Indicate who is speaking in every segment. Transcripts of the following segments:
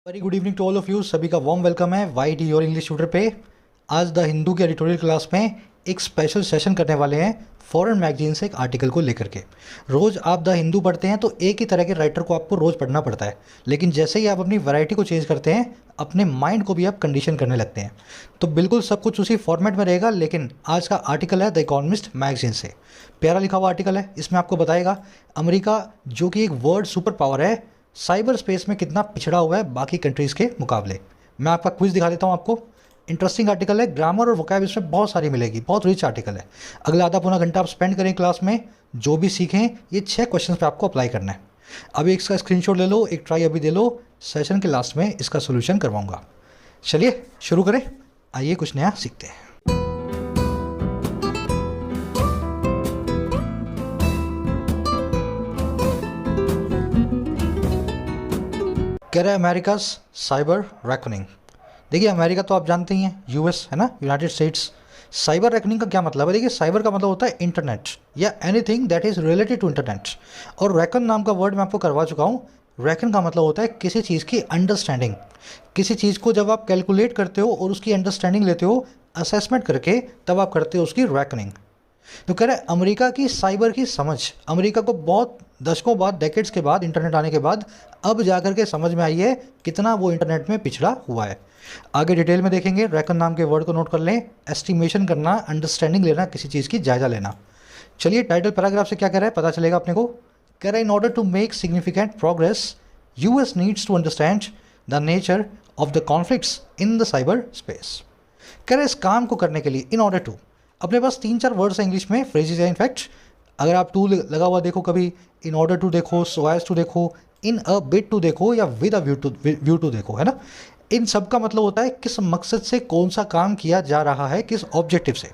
Speaker 1: Very good evening to all of you. सभी का warm welcome है Y T your English tutor पे। आज द हिंदू के एडिटोरियल क्लास में एक स्पेशल सेशन करने वाले हैं फॉरेन मैगजीन से एक आर्टिकल को लेकर के। रोज़ आप द हिंदू पढ़ते हैं तो एक ही तरह के राइटर को आपको रोज़ पढ़ना पड़ता है, लेकिन जैसे ही आप अपनी वैरायटी को चेंज करते हैं अपने माइंड को भी आप कंडीशन करने लगते हैं। तो बिल्कुल सब कुछ उसी फॉर्मेट में रहेगा, लेकिन आज का आर्टिकल है द इकोनॉमिस्ट मैगजीन से। प्यारा लिखा हुआ आर्टिकल है। इसमें आपको बताएगा अमेरिका जो कि एक वर्ल्ड सुपर पावर है, साइबर स्पेस में कितना पिछड़ा हुआ है बाकी कंट्रीज़ के मुकाबले। मैं आपका क्विज दिखा देता हूँ आपको। इंटरेस्टिंग आर्टिकल है, ग्रामर और वोकैब इसमें बहुत सारी मिलेगी, बहुत रिच आर्टिकल है। अगला आधा पौना घंटा आप स्पेंड करें क्लास में, जो भी सीखें ये 6 क्वेश्चन पे आपको अप्लाई करना है। अभी इसका स्क्रीनशॉट ले लो, एक ट्राई अभी दे लो, सेशन के लास्ट में इसका सोल्यूशन करवाऊंगा। चलिए शुरू करें, आइए कुछ नया सीखते हैं। कह रहा है अमेरिकाज साइबर रेकनिंग। देखिए अमेरिका तो आप जानते ही हैं, यूएस है ना, यूनाइटेड स्टेट्स। साइबर रेकनिंग का क्या मतलब है? देखिए साइबर का मतलब होता है इंटरनेट या anything that is related to internet, और रेकन नाम का वर्ड मैं आपको करवा चुका हूँ। रेकन का मतलब होता है किसी चीज़ की अंडरस्टैंडिंग। किसी चीज़ को जब आप कैलकुलेट करते हो और उसकी अंडरस्टैंडिंग लेते हो असेसमेंट करके, तब आप करते हो उसकी रेकनिंग। तो कह रहे हैं अमेरिका की साइबर की समझ, अमेरिका को बहुत दशकों बाद, डेकेड्स के बाद, इंटरनेट आने के बाद अब जाकर के समझ में आई है कितना वो इंटरनेट में पिछड़ा हुआ है। आगे डिटेल में देखेंगे। रेकन नाम के वर्ड को नोट कर लें। एस्टिमेशन करना, अंडरस्टैंडिंग लेना, किसी चीज़ की जायजा लेना। चलिए टाइटल पैराग्राफ से क्या कह रहा है पता चलेगा अपने को। कह रहा है in order to make significant progress US needs to understand the nature of the conflicts in the cyber space. कह रहे हैं इस काम को करने के लिए इन ऑर्डर टू, अपने पास 3-4 वर्ड्स हैं इंग्लिश में, फ्रेजेज है इनफैक्ट। अगर आप टू लगा हुआ देखो, कभी इन ऑर्डर टू देखो, सो एज टू देखो, इन अ बिट टू देखो, या विद अ व्यू टू देखो, है ना। इन सब का मतलब होता है किस मकसद से कौन सा काम किया जा रहा है, किस ऑब्जेक्टिव से।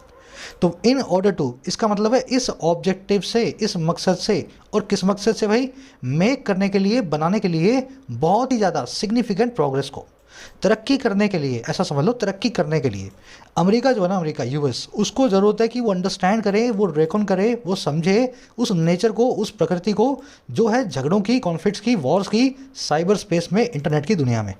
Speaker 1: तो इन ऑर्डर टू इसका मतलब है इस ऑब्जेक्टिव से, इस मकसद से। और किस मकसद से भाई? मेक करने के लिए, बनाने के लिए, बहुत ही ज़्यादा सिग्निफिकेंट प्रोग्रेस को, तरक्की करने के लिए, ऐसा समझ लो, तरक्की करने के लिए। अमेरिका जो है ना, अमेरिका यूएस, उसको ज़रूरत है कि वो अंडरस्टैंड करे, वो रेकॉन करे, वो समझे उस नेचर को, उस प्रकृति को जो है झगड़ों की, कॉन्फ्लिक्ट्स की, वॉर्स की, साइबर स्पेस में, इंटरनेट की दुनिया में।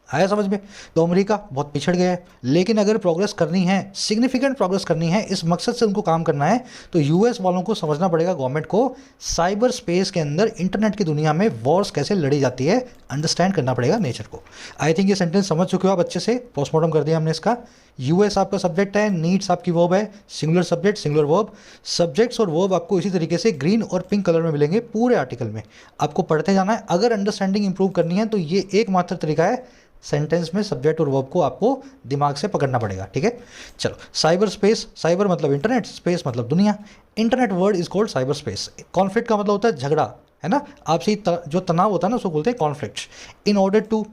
Speaker 1: आया समझ में? तो अमेरिका बहुत पिछड़ गया है, लेकिन अगर प्रोग्रेस करनी है, सिग्निफिकेंट प्रोग्रेस करनी है, इस मकसद से उनको काम करना है, तो यूएस वालों को समझना पड़ेगा, गवर्नमेंट को, साइबर स्पेस के अंदर, इंटरनेट की दुनिया में वॉर्स कैसे लड़ी जाती है, अंडरस्टैंड करना पड़ेगा नेचर को। आई थिंक ये सेंटेंस समझ चुके हो आप अच्छे से, पोस्टमार्टम कर दिया हमने इसका। यूएस आपका सब्जेक्ट है, नीड्स आपकी वर्ब है, singular subject singular verb. Subjects और वर्ब आपको इसी तरीके से ग्रीन और पिंक कलर में मिलेंगे पूरे आर्टिकल में, आपको पढ़ते जाना है। अगर अंडरस्टैंडिंग इंप्रूव करनी है तो ये एकमात्र तरीका है, सेंटेंस में सब्जेक्ट और वर्ब को आपको दिमाग से पकड़ना पड़ेगा, ठीक है। चलो, साइबर स्पेस, साइबर मतलब इंटरनेट, स्पेस मतलब दुनिया। Internet word is called cyber space. Conflict का मतलब होता है झगड़ा, है ना, आपसी जो तनाव होता है ना, उसको बोलते हैं conflict. In order to,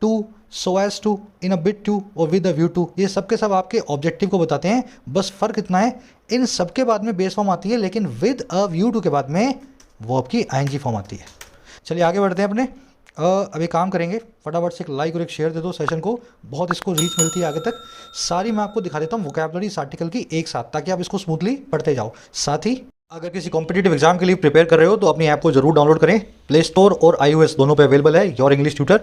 Speaker 1: to, so as to, in a bid to, और विद अ व्यू टू, ये सब के सब आपके ऑब्जेक्टिव को बताते हैं। बस फर्क इतना है, इन सब के बाद में बेस फॉर्म आती है, लेकिन विद अ व्यू टू के बाद में वर्ब की आईएनजी फॉर्म आती है। चलिए आगे बढ़ते हैं अपने। अभी काम करेंगे, फटाफट से एक लाइक और एक शेयर दे दो सेशन को, बहुत इसको रीच मिलती है आगे तक। सारी मैं आपको दिखा देता हूँ वोकैबुलरी इस आर्टिकल की एक साथ, ताकि आप इसको स्मूथली पढ़ते जाओ। साथ ही अगर किसी कॉम्पिटिटिव एग्जाम के लिए प्रिपेयर कर रहे हो तो अपनी ऐप को जरूर डाउनलोड करें। प्ले स्टोर और iOS दोनों पे अवेलेबल है योर इंग्लिश ट्यूटर।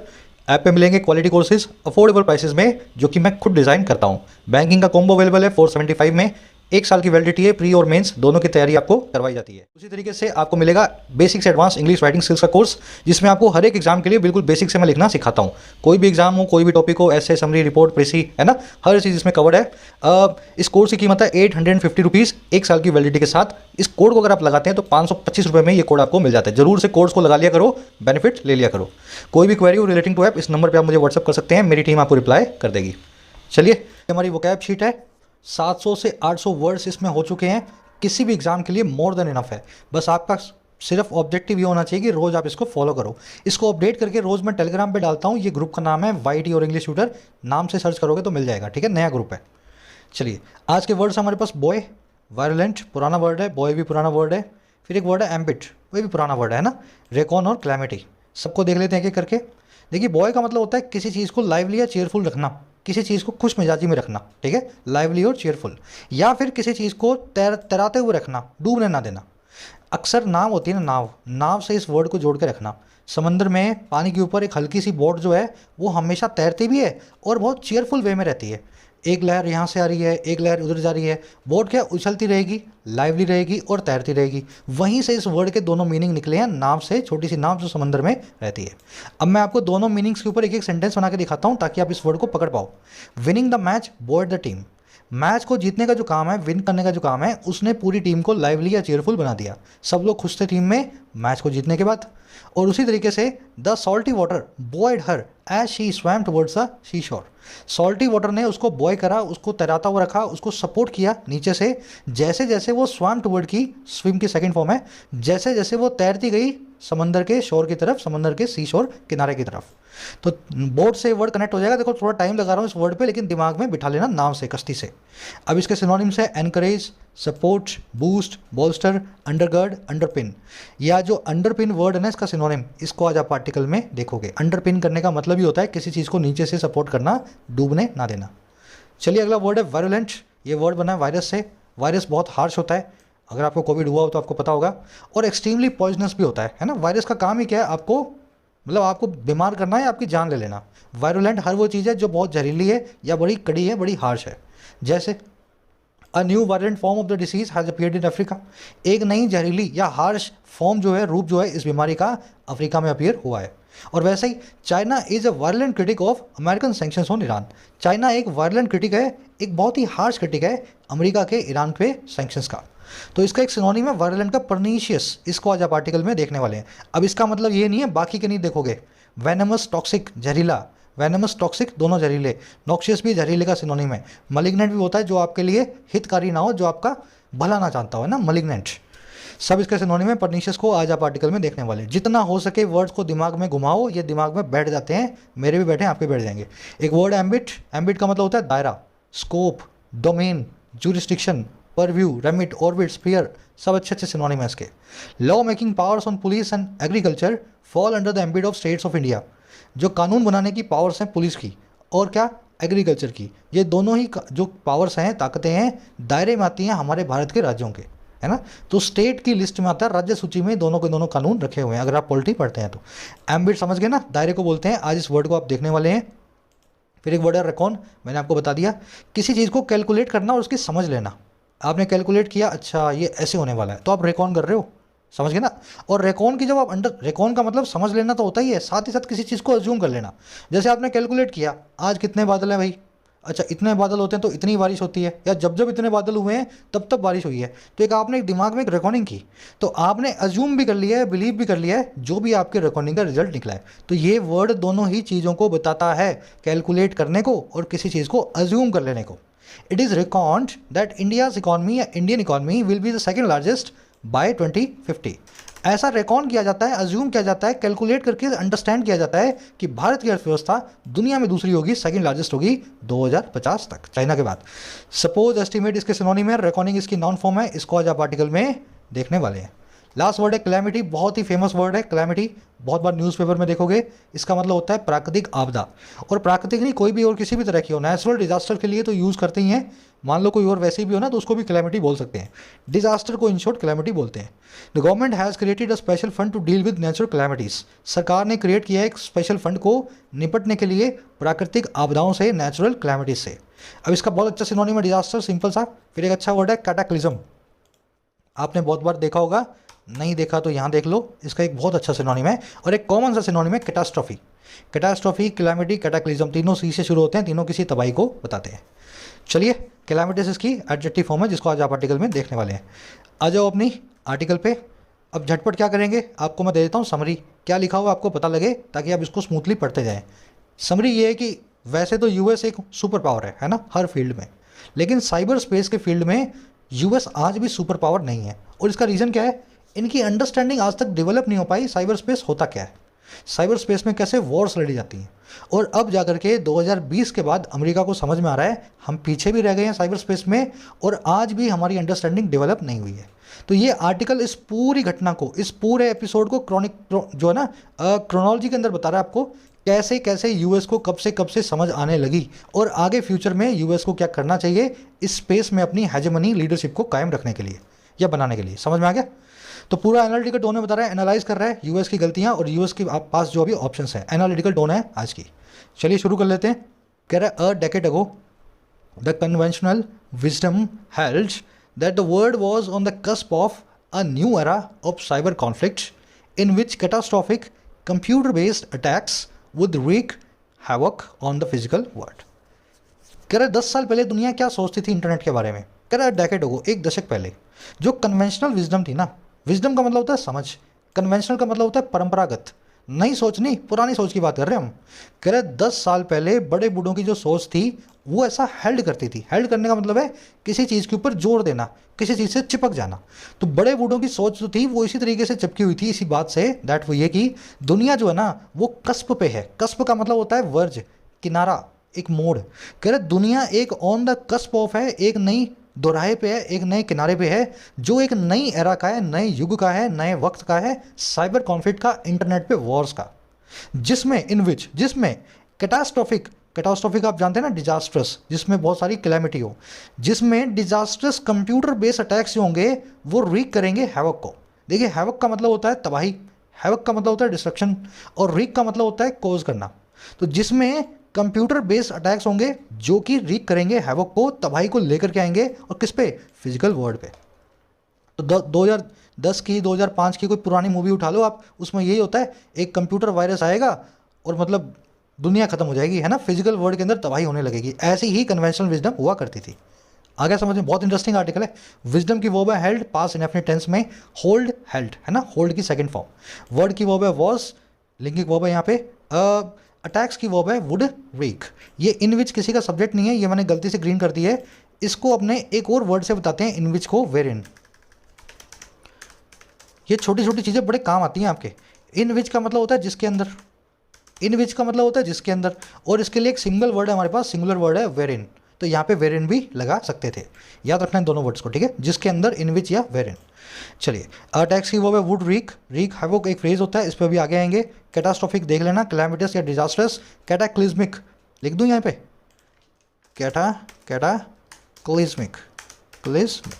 Speaker 1: ऐप पे मिलेंगे क्वालिटी कोर्सेज अफोर्डेबल प्राइसेस में, जो कि मैं खुद डिज़ाइन करता हूँ। बैंकिंग का कॉम्बो अवेलेबल है 475 में, 1 साल की वैलिडिटी है, प्री और मेंस दोनों की तैयारी आपको करवाई जाती है। उसी तरीके से आपको मिलेगा बेसिक से एडवांस इंग्लिश राइटिंग स्किल्स का कोर्स, जिसमें आपको हर एक एग्जाम के लिए बिल्कुल बेसिक से मैं लिखना सिखाता हूँ। कोई भी एग्जाम हो, कोई भी टॉपिक हो, ऐसे समरी, रिपोर्ट, प्रेसी, है ना, हर चीज़ इसमें कवर्ड है। इस कोर्स की कीमत है 850 रुपीज़ 1 साल की वैलिडिटी के साथ। इस कोड को अगर आप लगाते हैं तो 525 रुपये में ये कोड आपको मिल जाता है। जरूर से कोर्स को लगा लिया करो, बेनिफिट ले लिया करो। कोई भी क्वेरी हो रिलेटिंग टू ऐप, इस नंबर पर आप मुझे व्हाट्सअप कर सकते हैं, मेरी टीम आपको रिप्लाई कर देगी। चलिए, हमारी वोकैब शीट है, 700 से 800 वर्ड्स इसमें हो चुके हैं। किसी भी एग्जाम के लिए मोर देन इनफ है। बस आपका सिर्फ ऑब्जेक्टिव ये होना चाहिए कि रोज़ आप इसको फॉलो करो। इसको अपडेट करके रोज़ मैं टेलीग्राम पे डालता हूँ। ये ग्रुप का नाम है वाई टी और इंग्लिश ट्यूटर, नाम से सर्च करोगे तो मिल जाएगा, ठीक है, नया ग्रुप है। चलिए, आज के वर्ड्स हमारे पास बॉय, वायलेंट पुराना वर्ड है, बॉय भी पुराना वर्ड है। फिर एक वर्ड है एम्बिट, वो भी पुराना वर्ड है ना। रेकॉन और क्लैमिटी, सबको देख लेते हैं एक एक करके। देखिए, बॉय का मतलब होता है किसी चीज़ को लाइवली या चेयरफुल रखना, किसी चीज़ को खुश मिजाजी में रखना, ठीक है, लाइवली और चेयरफुल। या फिर किसी चीज़ को तैराते हुए रखना, डूबने ना देना। अक्सर नाव होती है ना, नाव, नाव से इस वर्ड को जोड़ के रखना। समंदर में पानी के ऊपर एक हल्की सी बोट जो है वो हमेशा तैरती भी है और बहुत चीयरफुल वे में रहती है। एक लहर यहाँ से आ रही है, एक लहर उधर जा रही है, बोट क्या उछलती रहेगी, लाइवली रहेगी और तैरती रहेगी। वहीं से इस वर्ड के दोनों मीनिंग निकले हैं, नाव से, छोटी सी नाव जो समंदर में रहती है। अब मैं आपको दोनों मीनिंग्स के ऊपर एक एक सेंटेंस बना के दिखाता हूँ ताकि आप इस वर्ड को पकड़ पाओ। Winning the match board the team. Match को जीतने का जो काम है, विन करने का जो काम है, उसने पूरी टीम को लाइवली या चीयरफुल बना दिया। सब लोग खुश थे टीम में मैच को जीतने के बाद। और उसी तरीके से the salty water buoyed her as she swam towards the sea shore. Salty water ने उसको बॉय करा, उसको तैराता हुआ रखा, उसको सपोर्ट किया नीचे से। जैसे जैसे वो स्वैम टुवर्ड की, स्विम की सेकंड फॉर्म है, जैसे जैसे वो तैरती गई समंदर के शोर की तरफ, समंदर के सी शोर किनारे की तरफ। तो बोट से वर्ड कनेक्ट हो जाएगा। देखो थोड़ा टाइम लगा रहा हूँ इस वर्ड पे, लेकिन दिमाग में बिठा लेना, नाव से, कश्ती से। अब इसके सिनोनिम्स है encourage, support, boost, bolster, undergird, underpin. या जो अंडरपिन वर्ड है ना, इसका सिनोनिम, इसको आज आप आर्टिकल में देखोगे। अंडरपिन करने का मतलब ही होता है किसी चीज़ को नीचे से सपोर्ट करना, डूबने ना देना। चलिए अगला वर्ड है वायरुलेंट। ये वर्ड बना है वायरस से। वायरस बहुत हार्श होता है, अगर आपको कोविड हुआ हो तो आपको पता होगा। और एक्सट्रीमली पॉइजनस भी होता है ना। वायरस का काम ही क्या है, आपको मतलब आपको बीमार करना है, आपकी जान ले लेना। वायरुलेंट हर वो चीज़ है जो बहुत जहरीली है या बड़ी कड़ी है, बड़ी हार्श है। जैसे a new violent form of the disease has appeared in Africa. एक नई जहरीली या हार्श फॉर्म जो है, रूप जो है इस बीमारी का, अफ्रीका में अपीयर हुआ है। और वैसे ही China is a violent critic of American sanctions on Iran. China एक वायलेंट क्रिटिक है, एक बहुत ही हार्श क्रिटिक है अमेरिका के ईरान पे सैंक्शंस का। तो इसका एक सिनोनिम है वायलेंट का पर्नीशियस। इसको आज आप आर्टिकल में देखने वाले हैं। अब इसका मतलब ये नहीं है, बाकी के नहीं देखोगे। वेनमस टॉक्सिक, जहरीला, वेनमस टॉक्सिक दोनों जहरीले। नॉक्शियस भी जहरीले का सिनोनिम है। मलिग्नेंट भी होता है जो आपके लिए हितकारी ना हो, जो आपका भला ना चाहता हो, है ना, मलिग्नेंट। सब इसके सिनोनिम है। पर्नीशियस को आज आप आर्टिकल में देखने वाले हैं। जितना हो सके वर्ड्स को दिमाग में घुमाओ, ये दिमाग में बैठ जाते हैं। मेरे भी बैठे हैं, आपके बैठ जाएंगे। एक वर्ड एम्बिट। एम्बिट का मतलब होता है दायरा, scope, domain, jurisdiction, purview, remit, orbit, sphere. सब अच्छे अच्छे सिनोनिम है इसके। Law making powers on police and agriculture fall under the ambit of states of India. जो कानून बनाने की पावर्स हैं पुलिस की और क्या, एग्रीकल्चर की, ये दोनों ही जो पावर्स हैं, ताकतें हैं, दायरे में आती हैं हमारे भारत के राज्यों के, है ना। तो स्टेट की लिस्ट में आता है, राज्य सूची में दोनों के दोनों कानून रखे हुए हैं, अगर आप पॉलिटी पढ़ते हैं तो। एम्बिट समझ गए ना, दायरे को बोलते हैं। आज इस वर्ड को आप देखने वाले हैं। फिर एक वर्ड है रेकॉन। मैंने आपको बता दिया, किसी चीज़ को कैलकुलेट करना और उसकी समझ लेना। आपने कैलकुलेट किया, अच्छा ये ऐसे होने वाला है, तो आप रेकॉन कर रहे हो, समझ गए ना। और रेकॉन की जब आप रेकॉन का मतलब समझ लेना तो होता ही है, साथ ही साथ किसी चीज़ को अज्यूम कर लेना। जैसे आपने कैलकुलेट किया, आज कितने बादल हैं भाई, अच्छा इतने बादल होते हैं तो इतनी बारिश होती है, या जब जब इतने बादल हुए हैं तब तब बारिश हुई है। तो एक आपने एक दिमाग में एक रिकॉर्डिंग की, तो आपने अज्यूम भी कर लिया है, बिलीव भी कर लिया है, जो भी आपके रिकॉर्डिंग का रिजल्ट निकला है। तो ये वर्ड दोनों ही चीज़ों को बताता है, कैलकुलेट करने को और किसी चीज़ को अज्यूम कर लेने को। It is record that India's economy या Indian economy will be the second largest by 2050। ऐसा रेकॉर्ड किया जाता है, अज्यूम किया जाता है, कैलकुलेट करके अंडरस्टैंड किया जाता है कि भारत की अर्थव्यवस्था दुनिया में दूसरी होगी, सेकंड लार्जेस्ट होगी 2050 तक, चाइना के बाद। सपोज, एस्टिमेट इसके सिनोनिम है, रिकॉर्डिंग इसकी नाउन फॉर्म है। इसको आज आप आर्टिकल में देखने वाले हैं। लास्ट वर्ड है क्लैमिटी। बहुत ही फेमस वर्ड है क्लैमिटी, बहुत बार न्यूज़पेपर में देखोगे। इसका मतलब होता है प्राकृतिक आपदा। और प्राकृतिक नहीं, कोई भी और किसी भी तरह की हो, नेचुरल डिजास्टर के लिए तो यूज़ करते ही हैं। मान लो कोई और वैसे भी हो ना, तो उसको भी क्लैमिटी बोल सकते हैं। डिजास्टर को इन शॉर्ट क्लैमिटी बोलते हैं। The government has created a special fund to deal with natural calamities. सरकार ने क्रिएट किया है एक स्पेशल फंड को निपटने के लिए प्राकृतिक आपदाओं से, नेचुरल क्लैमिटीज से। अब इसका बहुत अच्छा सिनोनिम है डिजास्टर, सिंपल सा। फिर एक अच्छा वर्ड है कैटाक्लिज्म। आपने बहुत बार देखा होगा, नहीं देखा तो यहाँ देख लो। इसका एक बहुत अच्छा सिनोनिम है और एक कॉमन सा सिनोनिम है कैटास्ट्रॉफी। कैटास्ट्रॉफी, क्लैमिटी, कैटाक्लिज्म, तीनों सी से शुरू होते हैं, तीनों किसी तबाही को बताते हैं। चलिए, कैलामिटीज इसकी एडजेक्टिव फॉर्म है, जिसको आज आप आर्टिकल में देखने वाले हैं। आ जाओ अपनी आर्टिकल पे। अब झटपट क्या करेंगे, आपको मैं दे देता हूँ समरी। क्या लिखा हुआ आपको पता लगे, ताकि आप इसको स्मूथली पढ़ते जाएँ। समरी ये है कि वैसे तो यूएस एक सुपर पावर है ना, हर फील्ड में, लेकिन साइबर स्पेस के फील्ड में यूएस आज भी सुपर पावर नहीं है। और इसका रीज़न क्या है, इनकी अंडरस्टैंडिंग आज तक डेवलप नहीं हो पाई। साइबर स्पेस होता क्या है, साइबर स्पेस में कैसे वॉर्स लड़ी जाती हैं। और अब जाकर के 2020 के बाद अमेरिका को समझ में आ रहा है हम पीछे भी रह गए हैं साइबर स्पेस में, और आज भी हमारी अंडरस्टैंडिंग डेवलप नहीं हुई है। तो ये आर्टिकल इस पूरी घटना को, इस पूरे एपिसोड को जो है ना क्रोनोलॉजी के अंदर बता रहा है आपको, कैसे कैसे यूएस को कब से समझ आने लगी, और आगे फ्यूचर में यूएस को क्या करना चाहिए इस स्पेस में अपनी हेजेमनी लीडरशिप को कायम रखने के लिए या बनाने के लिए। समझ में आ गया। तो पूरा एनालिटिकल टोन में बता रहा है, एनालाइज कर रहा है यूएस की गलतियां और यूएस के पास जो अभी ऑप्शंस हैं। एनालिटिकल टोन है आज की। चलिए शुरू कर लेते हैं। कह रहा है a decade ago the conventional wisdom held that the world was on the cusp of a new era of cyber conflict in which catastrophic computer based attacks would wreak havoc on the physical world. कह रहा है 10 साल पहले दुनिया क्या सोचती थी internet के बारे में। कह रहा है डेकेड हो, एक दशक पहले जो कन्वेंशनल विजडम थी ना, विजडम का मतलब होता है समझ, कन्वेंशनल का मतलब होता है परंपरागत, नई सोच नहीं, पुरानी सोच की बात कर रहे हैं हम। कह रहे 10 साल पहले बड़े बूढ़ों की जो सोच थी वो ऐसा हेल्ड करती थी। हेल्ड करने का मतलब है किसी चीज़ के ऊपर जोर देना, किसी चीज़ से चिपक जाना। तो बड़े बूढ़ों की सोच जो थी वो इसी तरीके से चिपकी हुई थी इसी बात से, दैट वो ये कि दुनिया जो है ना वो कस्प पे है। कस्प का मतलब होता है वर्ज, किनारा, एक मोड़। कह रहे दुनिया एक ऑन द कस्प ऑफ है, एक नई दोराहे पे है, एक नए किनारे पे है, जो एक नई एरा का है, नए युग का है, नए वक्त का है, साइबर कॉन्फ्लिक्ट का, इंटरनेट पे वॉर्स का, जिसमें कैटास्ट्रोफिक आप जानते हैं ना, डिजास्ट्रस, जिसमें बहुत सारी कैलेमिटी हो, जिसमें डिजास्ट्रस कंप्यूटर बेस्ड अटैक्स जो होंगे वो रीक करेंगे हैवक को। देखिए हैवक का मतलब होता है तबाही, हैवक का मतलब होता है डिस्ट्रक्शन, और रीक का मतलब होता है कोज करना। तो जिसमें कंप्यूटर बेस्ड अटैक्स होंगे जो कि रीक करेंगे हैवक को, तबाही को लेकर के आएंगे, और किस पे, फिजिकल वर्ल्ड पे। तो 2010 की 2005 की कोई पुरानी मूवी उठा लो आप, उसमें यही होता है, एक कंप्यूटर वायरस आएगा और मतलब दुनिया खत्म हो जाएगी, है ना, फिजिकल वर्ल्ड के अंदर तबाही होने लगेगी। ऐसी ही कन्वेंशनल विजडम हुआ करती थी। आगे समझ में, बहुत इंटरेस्टिंग आर्टिकल है। विजडम की वर्ब है हेल्ड, पास इंडेफिनिट टेंस में होल्ड, हेल्ड, है ना, होल्ड की सेकंड फॉर्म। वर्ड की वर्ब है वॉज, लिंगिंग वर्ब है यहाँ पे। अटैक्स की वर्ब है वुड रीक। ये इन विच किसी का सब्जेक्ट नहीं है, ये मैंने गलती से ग्रीन कर दी है। इसको अपने एक और वर्ड से बताते हैं, इन विच को वेर इन। ये छोटी छोटी चीज़ें बड़े काम आती हैं आपके। इन विच का मतलब होता है जिसके अंदर, इन विच का मतलब होता है जिसके अंदर, और इसके लिए एक सिंगल वर्ड है हमारे पास, सिंगुलर वर्ड है वेर इन। तो यहाँ पे वेर इन भी लगा सकते थे, याद रखना इन दोनों वर्ड्स को, ठीक है, जिसके अंदर, इन विच या वेर इन। चलिए अटैक्स की वो है वुड रीक, रीक हैवोक एक फ्रेज होता है, इस पर भी आगे आएंगे। कैटास्ट्रोफिक देख लेना, कैलामिटस या डिजास्टर्स। कैटाक्लिज्मिक लिख दूँ यहाँ पे, कैटाक्लिज्मिक, क्लिज्मिक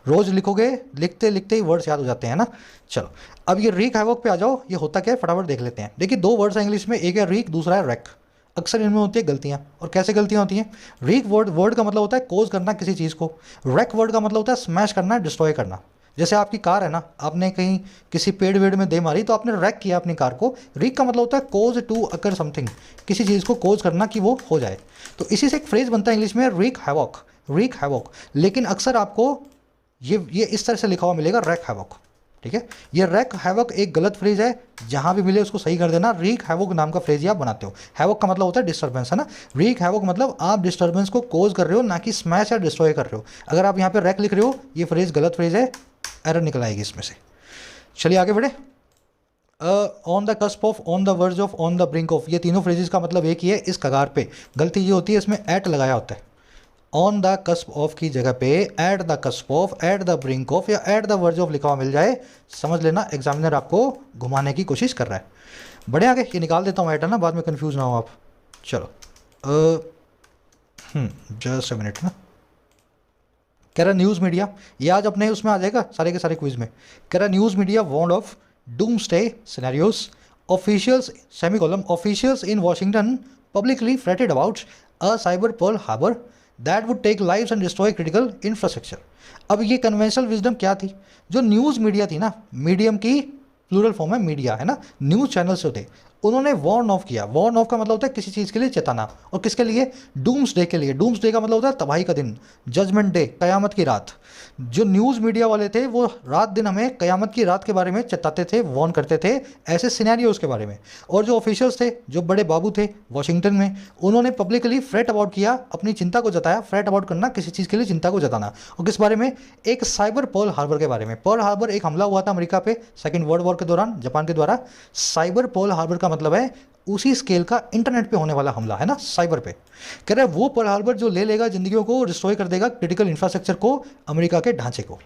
Speaker 1: रोज लिखोगे, लिखते लिखते ही वर्ड्स याद हो जाते हैं ना। चलो अब ये रीक हैवोक पे आ जाओ, ये होता क्या है फटाफट देख लेते हैं। देखिए दो वर्ड्स हैं इंग्लिश में, एक है रीक, दूसरा है रैक। अक्सर इनमें होती है गलतियाँ, और कैसे गलतियाँ होती हैं। रीक वर्ड का मतलब होता है कोज करना किसी चीज़ को, रैक वर्ड का मतलब होता है स्मैश करना, डिस्ट्रॉय करना। जैसे आपकी कार है ना, आपने कहीं किसी पेड़ वेड़ में दे मारी तो आपने रैक किया अपनी कार को। रीक का मतलब होता है कोज टू अकर समथिंग, किसी चीज़ को कोज करना कि वो हो जाए। तो इसी से एक फ्रेज बनता है इंग्लिश में, रीक हैवॉक, रीक हैवॉक। लेकिन अक्सर आपको ये इस तरह से लिखा हुआ मिलेगा, रैक हैवॉक, ठीक है। ये रैक हैवॉक एक गलत फ्रेज है, जहां भी मिले उसको सही कर देना। रीक हैवॉक नाम का फ्रेज आप बनाते हो। हैवॉक का मतलब होता है डिस्टर्बेंस, है ना। रीक हैवॉक मतलब आप डिस्टर्बेंस को कोज कर रहे हो, ना कि स्मैश या डिस्ट्रॉय कर रहे हो। अगर आप यहाँ पे रैक लिख रहे हो, ये फ्रेज गलत फ्रेज है, एरर निकल आएगी इसमें से। चलिए आगे बढ़े। On the cusp of, on the verge of, on the brink of, ये तीनों फ्रेजेस का मतलब एक ही है, इस कगार पे। गलती ये होती है इसमें एट लगाया होता है। ऑन द कस्प ऑफ की जगह पे at the cusp of, at the brink of या एट द वर्ज ऑफ लिखा हुआ मिल जाए, समझ लेना एग्जामिनर आपको घुमाने की कोशिश कर रहा है। बड़े आगे ये निकाल देता हूँ एट, है ना, बाद में कंफ्यूज ना हो आप। चलो जस्ट अ मिनट ना। कह रहा न्यूज़ मीडिया, ये आज अपने उसमें आ जाएगा सारे के सारे क्विज में। कह रहा news media warned of doomsday scenarios, officials semicolon, officials in Washington publicly fretted about a cyber Pearl Harbor that would take lives and destroy critical infrastructure. अब ये कन्वेंशनल विजडम क्या थी, जो न्यूज़ मीडिया थी ना, मीडियम की plural form है media, है ना, न्यूज़ चैनल्स होते, उन्होंने वार्न ऑफ किया। वार्न ऑफ का मतलब होता है किसी चीज़ के लिए चेताना, और किसके लिए, डूम्स डे के लिए। डूम्स डे का मतलब होता है तबाही का दिन, जजमेंट डे, कयामत की रात। जो न्यूज़ मीडिया वाले थे वो रात दिन हमें कयामत की रात के बारे में चेताते थे, वार्न करते थे, ऐसे सिनेरियोज के बारे में। और जो ऑफिशियल्स थे, जो बड़े बाबू थे वॉशिंगटन में, उन्होंने पब्लिकली फ्रेट अबाउट किया, अपनी चिंता को जताया। फ्रेट अबाउट करना, किसी चीज़ के लिए चिंता को जताना। और किस बारे में, एक साइबर पर्ल हार्बर के बारे में। पर्ल हार्बर एक हमला हुआ था अमेरिका पे सेकेंड वर्ल्ड वॉर के दौरान जापान के द्वारा। साइबर पर्ल हार्बर का मतलब है उसी स्केल का इंटरनेट पे होने वाला हमला, है ना, साइबर पे। कह रहा है वो पर्ल हार्बर जो ले लेगा जिंदगियों को, डिस्ट्रॉय कर देगा क्रिटिकल इंफ्रास्ट्रक्चर को, अमेरिका के ढांचे को।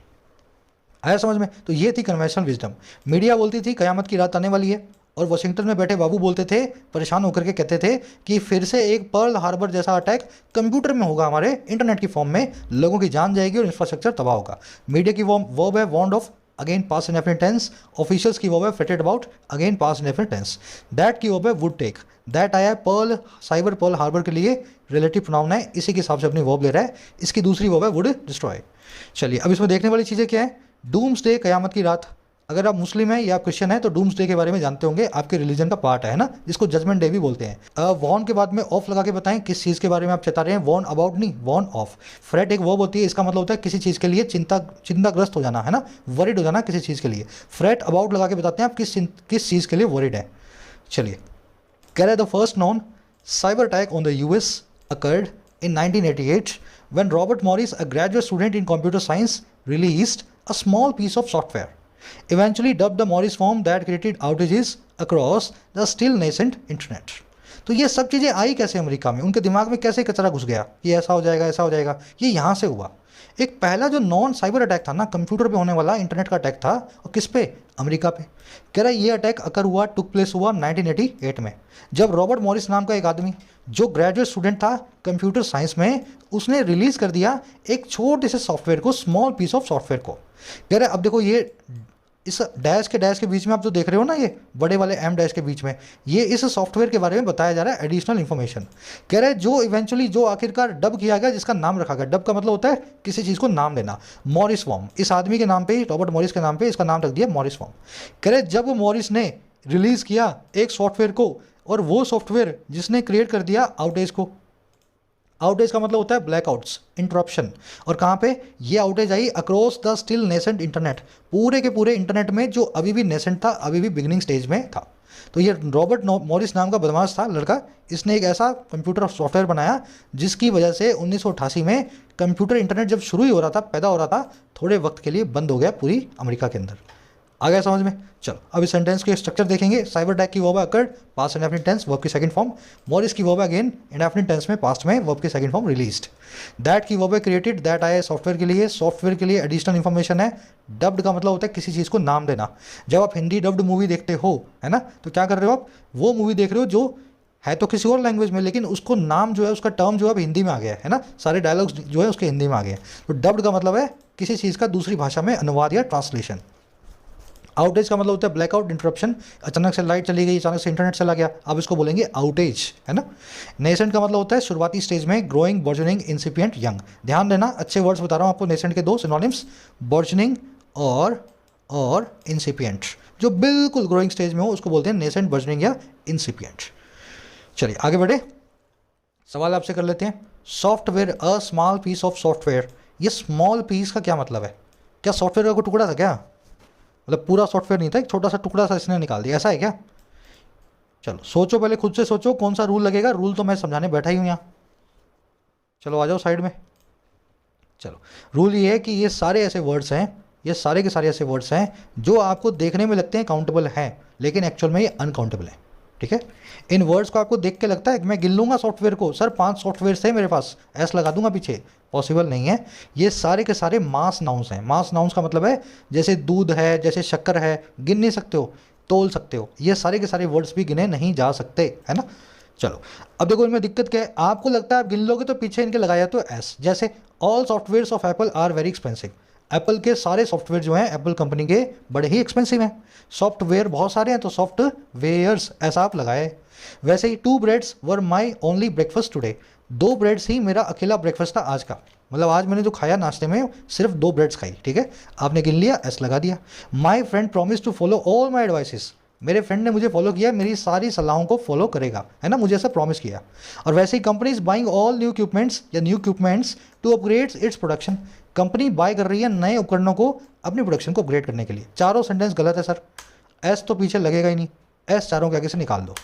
Speaker 1: आया समझ में। तो ये थी कन्वेंशनल विजडम। मीडिया बोलती थी कयामत की रात आने वाली है, और वाशिंगटन में बैठे बाबू बोलते थे, परेशान होकर के कहते थे कि फिर से एक पर्ल हार्बर जैसा अटैक कंप्यूटर में होगा, हमारे इंटरनेट की फॉर्म में, लोगों की जान जाएगी और इंफ्रास्ट्रक्चर तबाह होगा। मीडिया की वर्ब है warned of again past indefinite tense, officials की वर्ब है fretted about, again past indefinite tense. That की वर्ब है वुड टेक, दैट आया है पर्ल साइबर पर्ल हार्बर के लिए रिलेटिव प्रोनाउन है, इसी के हिसाब से अपनी वर्ब ले रहा है, इसकी दूसरी वर्ब है वुड डिस्ट्रॉय। चलिए अब इसमें देखने वाली चीज़ें क्या है, डूम्सडे कयामत की रात, अगर आप मुस्लिम हैं या आप क्रिश्चियन हैं तो डूम्सडे के बारे में जानते होंगे, आपके रिलीजन का पार्ट है ना, जिसको जजमेंट डे भी बोलते हैं। वॉर्न के बाद में ऑफ लगा के बताएं किस चीज़ के बारे में आप चेता रहे हैं, वॉर्न अबाउट नहीं, वॉर्न ऑफ। फ्रेट एक वर्ब होती है, इसका मतलब होता है किसी चीज़ के लिए चिंताग्रस्त हो जाना, है ना, वरिड हो जाना किसी चीज़ के लिए। फ्रेट अबाउट लगा के बताते हैं आप किस चीज़ के लिए वरिड है। चलिए कह रहे the first non cyber attack on the US occurred in 1988 when Robert Morris, a graduate student in computer science, released a small piece of software, eventually dubbed the Morris form, that created outages across the still nascent internet. तो ये सब चीज़ें आई कैसे America में, उनके दिमाग में कैसे कचरा घुस गया, ये ऐसा हो जाएगा ऐसा हो जाएगा, ये यहाँ से हुआ। एक पहला जो नॉन साइबर अटैक था ना, कंप्यूटर पे होने वाला इंटरनेट का अटैक था, और किस पे, अमेरिका पे। कह रहा है ये अटैक अकर हुआ, टुक प्लेस हुआ 1988 में, जब रॉबर्ट मॉरिस नाम का एक आदमी जो ग्रेजुएट स्टूडेंट था कंप्यूटर साइंस में, उसने रिलीज़ कर दिया एक छोटे से सॉफ्टवेयर को, स्मॉल पीस ऑफ सॉफ्टवेयर को। कह रहे अब देखो ये इस डैश के बीच में आप जो देख रहे हो ना, ये बड़े वाले एम डैश के बीच में, ये इस सॉफ्टवेयर के बारे में बताया जा रहा है एडिशनल इन्फॉर्मेशन। कह रहे जो इवेंचुअली जो आखिरकार डब किया गया, जिसका नाम रखा गया, डब का मतलब होता है किसी चीज़ को नाम देना, मॉरिस फॉर्म, इस आदमी के नाम पे, रॉबर्ट मॉरिस के नाम पे इसका नाम रख दिया मॉरिस फॉर्म। कह रहे जब मॉरिस ने रिलीज़ किया एक सॉफ्टवेयर को, और वो सॉफ्टवेयर जिसने क्रिएट कर दिया आउटेज को, आउटेज का मतलब होता है ब्लैकआउट्स, इंटरप्शन, और कहाँ पे ये outage I, across the still nascent internet, पूरे के पूरे इंटरनेट में जो अभी भी नेसेंट था, अभी भी बिगिनिंग स्टेज में था। तो ये रॉबर्ट मॉरिस नाम का बदमाश था लड़का, इसने एक ऐसा कंप्यूटर सॉफ्टवेयर बनाया जिसकी वजह से 1988 में कंप्यूटर इंटरनेट जब शुरू ही हो रहा था, पैदा हो रहा था, थोड़े वक्त के लिए बंद हो गया पूरी अमेरिका के अंदर। आ गया समझ में? चलो अब इस सेंटेंस के स्ट्रक्चर देखेंगे। साइबर अटैक की verb occurred, past indefinite tense, verb की सेकंड फॉर्म। मॉरिस की वर्ब अगेन इंडेफिनिट टेंस में, पास्ट में, वर्ब की सेकंड फॉर्म रिलीज्ड। दैट की वर्ब है क्रिएटेड, दैट आया सॉफ्टवेयर के लिए, सॉफ्टवेयर के लिए एडिशनल इन्फॉर्मेशन है। डब्ड का मतलब होता है किसी चीज़ को नाम देना। जब आप हिंदी डब्ड मूवी देखते हो, है ना, तो क्या कर रहे हो आप, वो मूवी देख रहे हो जो है तो किसी और लैंग्वेज में, लेकिन उसको नाम जो है, उसका टर्म जो है अब हिंदी में आ गया है ना, सारे डायलॉग्स जो है उसके हिंदी में आ गए। तो डब्ड का मतलब है किसी चीज़ का दूसरी भाषा में अनुवाद या ट्रांसलेशन। आउटेज का मतलब होता है ब्लैकआउट, इंटरप्शन, अचानक से लाइट चली गई, अचानक से इंटरनेट चला गया, अब इसको बोलेंगे आउटेज, है ना। नेसेंट का मतलब होता है शुरुआती स्टेज में, ग्रोइंग, बर्जनिंग, इंसिपिएंट, यंग। ध्यान देना, अच्छे वर्ड्स बता रहा हूँ आपको, नेसेंट के दो सिनोनिम्स, बर्जनिंग और इंसिपिएंट। जो बिल्कुल ग्रोइंग स्टेज में हो उसको बोलते हैं नेसेंट, बर्जनिंग या इंसिपिएंट। चलिए आगे बढ़े, सवाल आपसे कर लेते हैं। Software, a small piece of software, ये स्मॉल पीस का क्या मतलब है? क्या सॉफ्टवेयर का कोई टुकड़ा था क्या? मतलब पूरा सॉफ्टवेयर नहीं था, एक छोटा सा टुकड़ा सा इसने निकाल दिया, ऐसा है क्या? चलो सोचो, पहले खुद से सोचो कौन सा रूल लगेगा। रूल तो मैं समझाने बैठा ही हूँ यहाँ, चलो आ जाओ साइड में। चलो रूल ये है कि ये सारे ऐसे वर्ड्स हैं, ये सारे के सारे ऐसे वर्ड्स हैं जो आपको देखने में लगते हैं काउंटेबल हैं, लेकिन एक्चुअल में ये अनकाउंटेबल है। ठीक है, इन वर्ड्स को आपको देख के लगता है कि मैं गिन लूँगा सॉफ्टवेयर को, सर 5 सॉफ्टवेयर थे मेरे पास, ऐसा लगा दूंगा पीछे, पॉसिबल नहीं है। ये सारे के सारे मास नाउंस हैं। मास नाउंस का मतलब है जैसे दूध है, जैसे शक्कर है, गिन नहीं सकते हो, तोल सकते हो। ये सारे के सारे वर्ड्स भी गिने नहीं जा सकते, है ना। चलो अब देखो इनमें दिक्कत क्या है, आपको लगता है आप गिन लोगे तो पीछे इनके लगाया तो एस, जैसे all software of Apple are very expensive. Apple के सारे सॉफ्टवेयर जो हैं एप्पल कंपनी के बड़े ही एक्सपेंसिव हैं। सॉफ्टवेयर बहुत सारे हैं तो सॉफ्टवेयर्स ऐसा आप लगाए। वैसे ही 2 breads were my only breakfast today, 2 breads ही मेरा अकेला ब्रेकफास्ट था आज का। मतलब आज मैंने जो खाया नाश्ते में सिर्फ 2 ब्रेड्स खाई। ठीक है, आपने गिन लिया, एस लगा दिया। My friend promise to follow all my advices, मेरे फ्रेंड ने मुझे फॉलो किया, मेरी सारी सलाहों को फॉलो करेगा, है ना, मुझे ऐसा प्रॉमिस किया। और वैसे ही companies buying all new equipments या new equipments to upgrade its production, company buy कर रही है नए उपकरणों को अपनी प्रोडक्शन को अपग्रेड करने के लिए। चारों सेंटेंस गलत है सर, एस तो पीछे लगेगा ही नहीं, एस चारों के आगे से निकाल दो।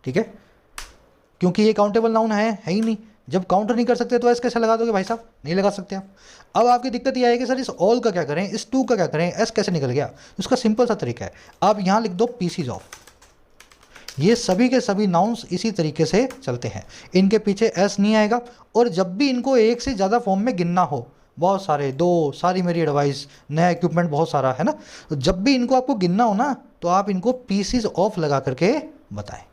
Speaker 1: ठीक है, क्योंकि ये काउंटेबल नाउन है ही नहीं। जब काउंटर नहीं कर सकते तो एस कैसे लगा दोगे भाई साहब, नहीं लगा सकते आप। अब आपकी दिक्कत ये आएगी सर इस ऑल का क्या करें, इस 2 का क्या करें, एस कैसे निकल गया। उसका सिंपल सा तरीका है, आप यहाँ लिख दो पीसीज ऑफ। ये सभी के सभी नाउन्स इसी तरीके से चलते हैं, इनके पीछे एस नहीं आएगा। और जब भी इनको एक से ज़्यादा फॉर्म में गिनना हो, बहुत सारे, 2, सारी मेरी एडवाइस, नया इक्विपमेंट बहुत सारा, है ना, तो जब भी इनको आपको गिनना हो ना तो आप इनको पीसीज ऑफ लगा करके बताएं।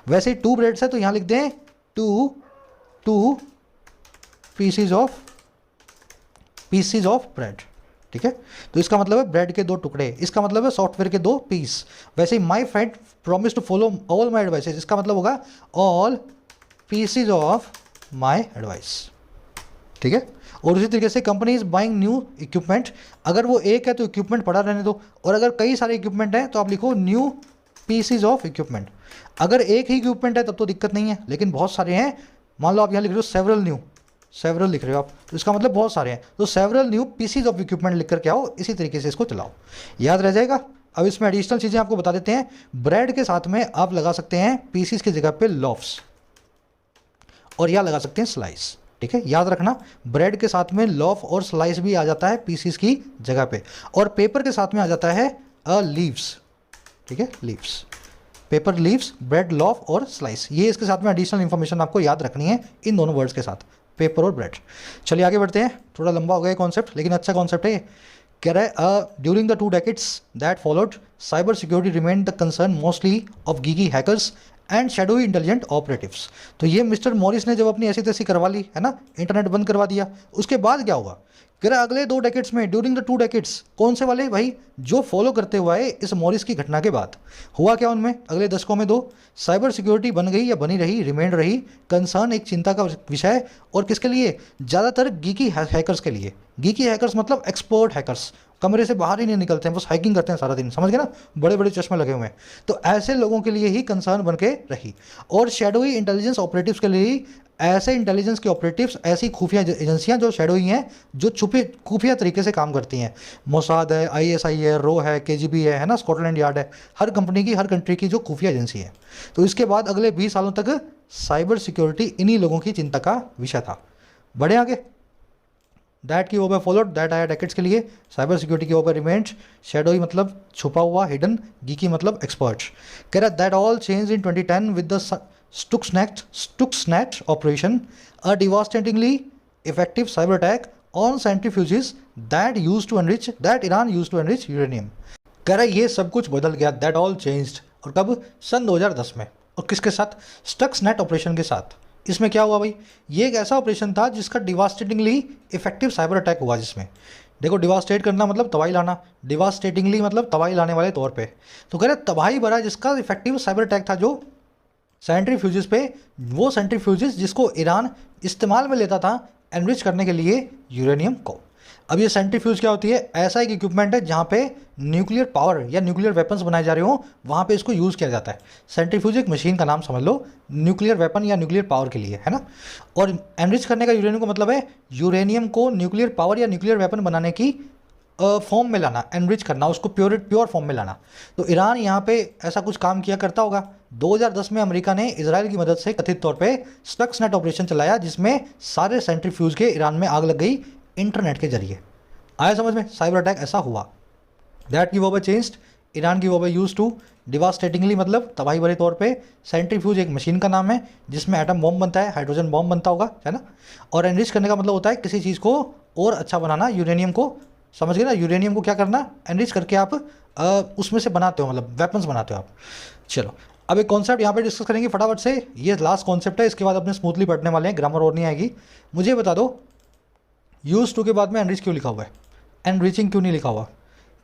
Speaker 1: वैसे ही 2 ब्रेड्स है तो यहाँ लिख दें 2 पीसीज ऑफ ब्रेड। ठीक है। तो इसका मतलब है ब्रेड के 2 टुकड़े, इसका मतलब है सॉफ्टवेयर के 2 पीस। वैसे ही my friend promise to follow all my advices, इसका मतलब होगा all pieces of my advice, ठीक है। और उसी तरीके से company is buying new equipment, अगर वो एक है तो इक्विपमेंट पड़ा रहने दो, और अगर कई सारे इक्विपमेंट हैं तो आप लिखो न्यू पीसीज ऑफ इक्विपमेंट। अगर एक ही इक्विपमेंट है तब तो दिक्कत नहीं है, लेकिन बहुत सारे हैं, मान लो आप यहाँ लिख रहे हो सेवरल न्यू, सेवरल लिख रहे हो आप, तो इसका मतलब बहुत सारे हैं, तो several new PCs of equipment लिख कर के आओ, इसी तरीके से इसको चलाओ, याद रह जाएगा। अब इसमें एडिशनल चीज़ें आपको बता देते हैं। ब्रेड के साथ में आप लगा सकते हैं पीसीज की जगह पे लॉफ्स, और या लगा सकते हैं स्लाइस, ठीक है। याद रखना ब्रेड के साथ में लॉफ और स्लाइस भी आ जाता है पीसीस की जगह पे, और पेपर के साथ में आ जाता है लीव्स, ठीक है, leaves, paper leaves, bread loaf और स्लाइस, ये इसके साथ में एडिशनल इंफॉर्मेशन आपको याद रखनी है इन दोनों वर्ड्स के साथ, पेपर और ब्रेड। चलिए आगे बढ़ते हैं, थोड़ा लंबा हो गया कॉन्सेप्ट, लेकिन अच्छा कॉन्सेप्ट है। कह रहा है during the 2 decades that followed cyber security remain the concern mostly of geeky hackers and shadowy intelligent operatives. तो ये मिस्टर मॉरिस ने जब अपनी ऐसी तैसी करवा ली है ना, इंटरनेट बंद करवा दिया, उसके बाद क्या होगा, कह रहा अगले 2 decades में, ड्यूरिंग द 2 decades, कौन से वाले भाई, जो फॉलो करते हुए इस मॉरिस की घटना के बाद हुआ क्या उनमें अगले दशकों में 2 साइबर सिक्योरिटी बन गई या बनी रही, रिमेंड रही कंसर्न, एक चिंता का विषय, और किसके लिए, ज़्यादातर गीकी हैकर्स के लिए। गीकी हैकर्स मतलब एक्सपर्ट हैकर्स, कमरे से बाहर ही नहीं निकलते हैं, बस हैकिंग करते हैं सारा दिन, समझ गए ना, बड़े बड़े चश्मे लगे हुए हैं, तो ऐसे लोगों के लिए ही कंसर्न बन के रही। और शैडोई इंटेलिजेंस ऑपरेटिव्स के लिए ही, ऐसे इंटेलिजेंस के ऑपरेटिव्स, ऐसी खुफिया एजेंसियां जो शैडोई हैं, जो छुपे खुफिया तरीके से काम करती हैं, मोसाद है, आईएसआई है, रो है, केजीबी है ना, स्कॉटलैंड यार्ड है, हर कंपनी की, हर कंट्री की जो खुफिया एजेंसी है। तो इसके बाद अगले 20 सालों तक साइबर सिक्योरिटी इन्हीं लोगों की चिंता का विषय था। बढ़े आगे, दैट की ओवर फॉलोड दैट आया डेकेड्स के लिए, साइबर सिक्योरिटी के ओवर रिमेंस, शैडोई मतलब छुपा हुआ, हिडन, गीकी मतलब एक्सपर्ट। कह रहा that all change in 2010 with the Stuxnet operation, a devastatingly effective cyber attack on centrifuges that Iran used to enrich uranium. कह रहा है ये सब कुछ बदल गया, दैट ऑल चेंज्ड, और कब, सन 2010 में, और किसके साथ, स्टक्सनेट ऑपरेशन के साथ। इसमें क्या हुआ भाई, ये एक ऐसा ऑपरेशन था जिसका डिवास्टेटिंगली इफेक्टिव साइबर अटैक हुआ, जिसमें देखो डिवास्टेट करना मतलब तबाही लाना, डिवास्टेटिंगली मतलब तबाही लाने वाले तौर पे, तो कह रहे तबाही भरा जिसका इफेक्टिव साइबर अटैक था, जो सेंट्रीफ्यूजेस पे, वो सेंट्रीफ्यूजेस जिसको ईरान इस्तेमाल में लेता था एनरिच करने के लिए यूरेनियम को। अब ये सेंट्रीफ्यूज क्या होती है, ऐसा एक इक्विपमेंट है जहाँ पे न्यूक्लियर पावर या न्यूक्लियर वेपन्स बनाए जा रहे हो, वहाँ पे इसको यूज़ किया जाता है। सेंट्रीफ्यूज एक मशीन का नाम समझ लो, न्यूक्लियर वेपन या न्यूक्लियर पावर के लिए, है ना। और एनरिच करने का यूरेनियम का मतलब है यूरेनियम को न्यूक्लियर पावर या न्यूक्लियर वेपन बनाने की फॉर्म में लाना, एनरिच करना, उसको प्योर फॉर्म में लाना। तो ईरान यहाँ पे ऐसा कुछ काम किया करता होगा। 2010 में अमेरिका ने इजराइल की मदद से कथित तौर पे स्टक्सनेट ऑपरेशन चलाया, जिसमें सारे सेंट्रीफ्यूज के ईरान में आग लग गई इंटरनेट के जरिए। आया समझ में, साइबर अटैक ऐसा हुआ। दैट की वो चेंज्ड, ईरान की वो यूज टू, डिवास्टेटिंगली मतलब तबाही भरे तौर पे, सेंट्रीफ्यूज एक मशीन का नाम है जिसमें एटम बॉम्ब बनता है, हाइड्रोजन बॉम्ब बनता होगा, है ना। और एनरिच करने का मतलब होता है किसी चीज़ को और अच्छा बनाना, यूरेनियम को, समझ गए ना, यूरेनियम को क्या करना, एनरिच करके आप उसमें से बनाते हो, मतलब वेपन्स बनाते हो आप। चलो अब एक कॉन्सेप्ट यहाँ पे डिस्कस करेंगे फटाफट से, ये लास्ट कॉन्सेप्ट है, इसके बाद अपने स्मूथली पढ़ने वाले हैं, ग्रामर और नहीं आएगी। मुझे बता दो यूज टू के बाद में एनरिच क्यों लिखा हुआ है, एनरिचिंग क्यों नहीं लिखा हुआ।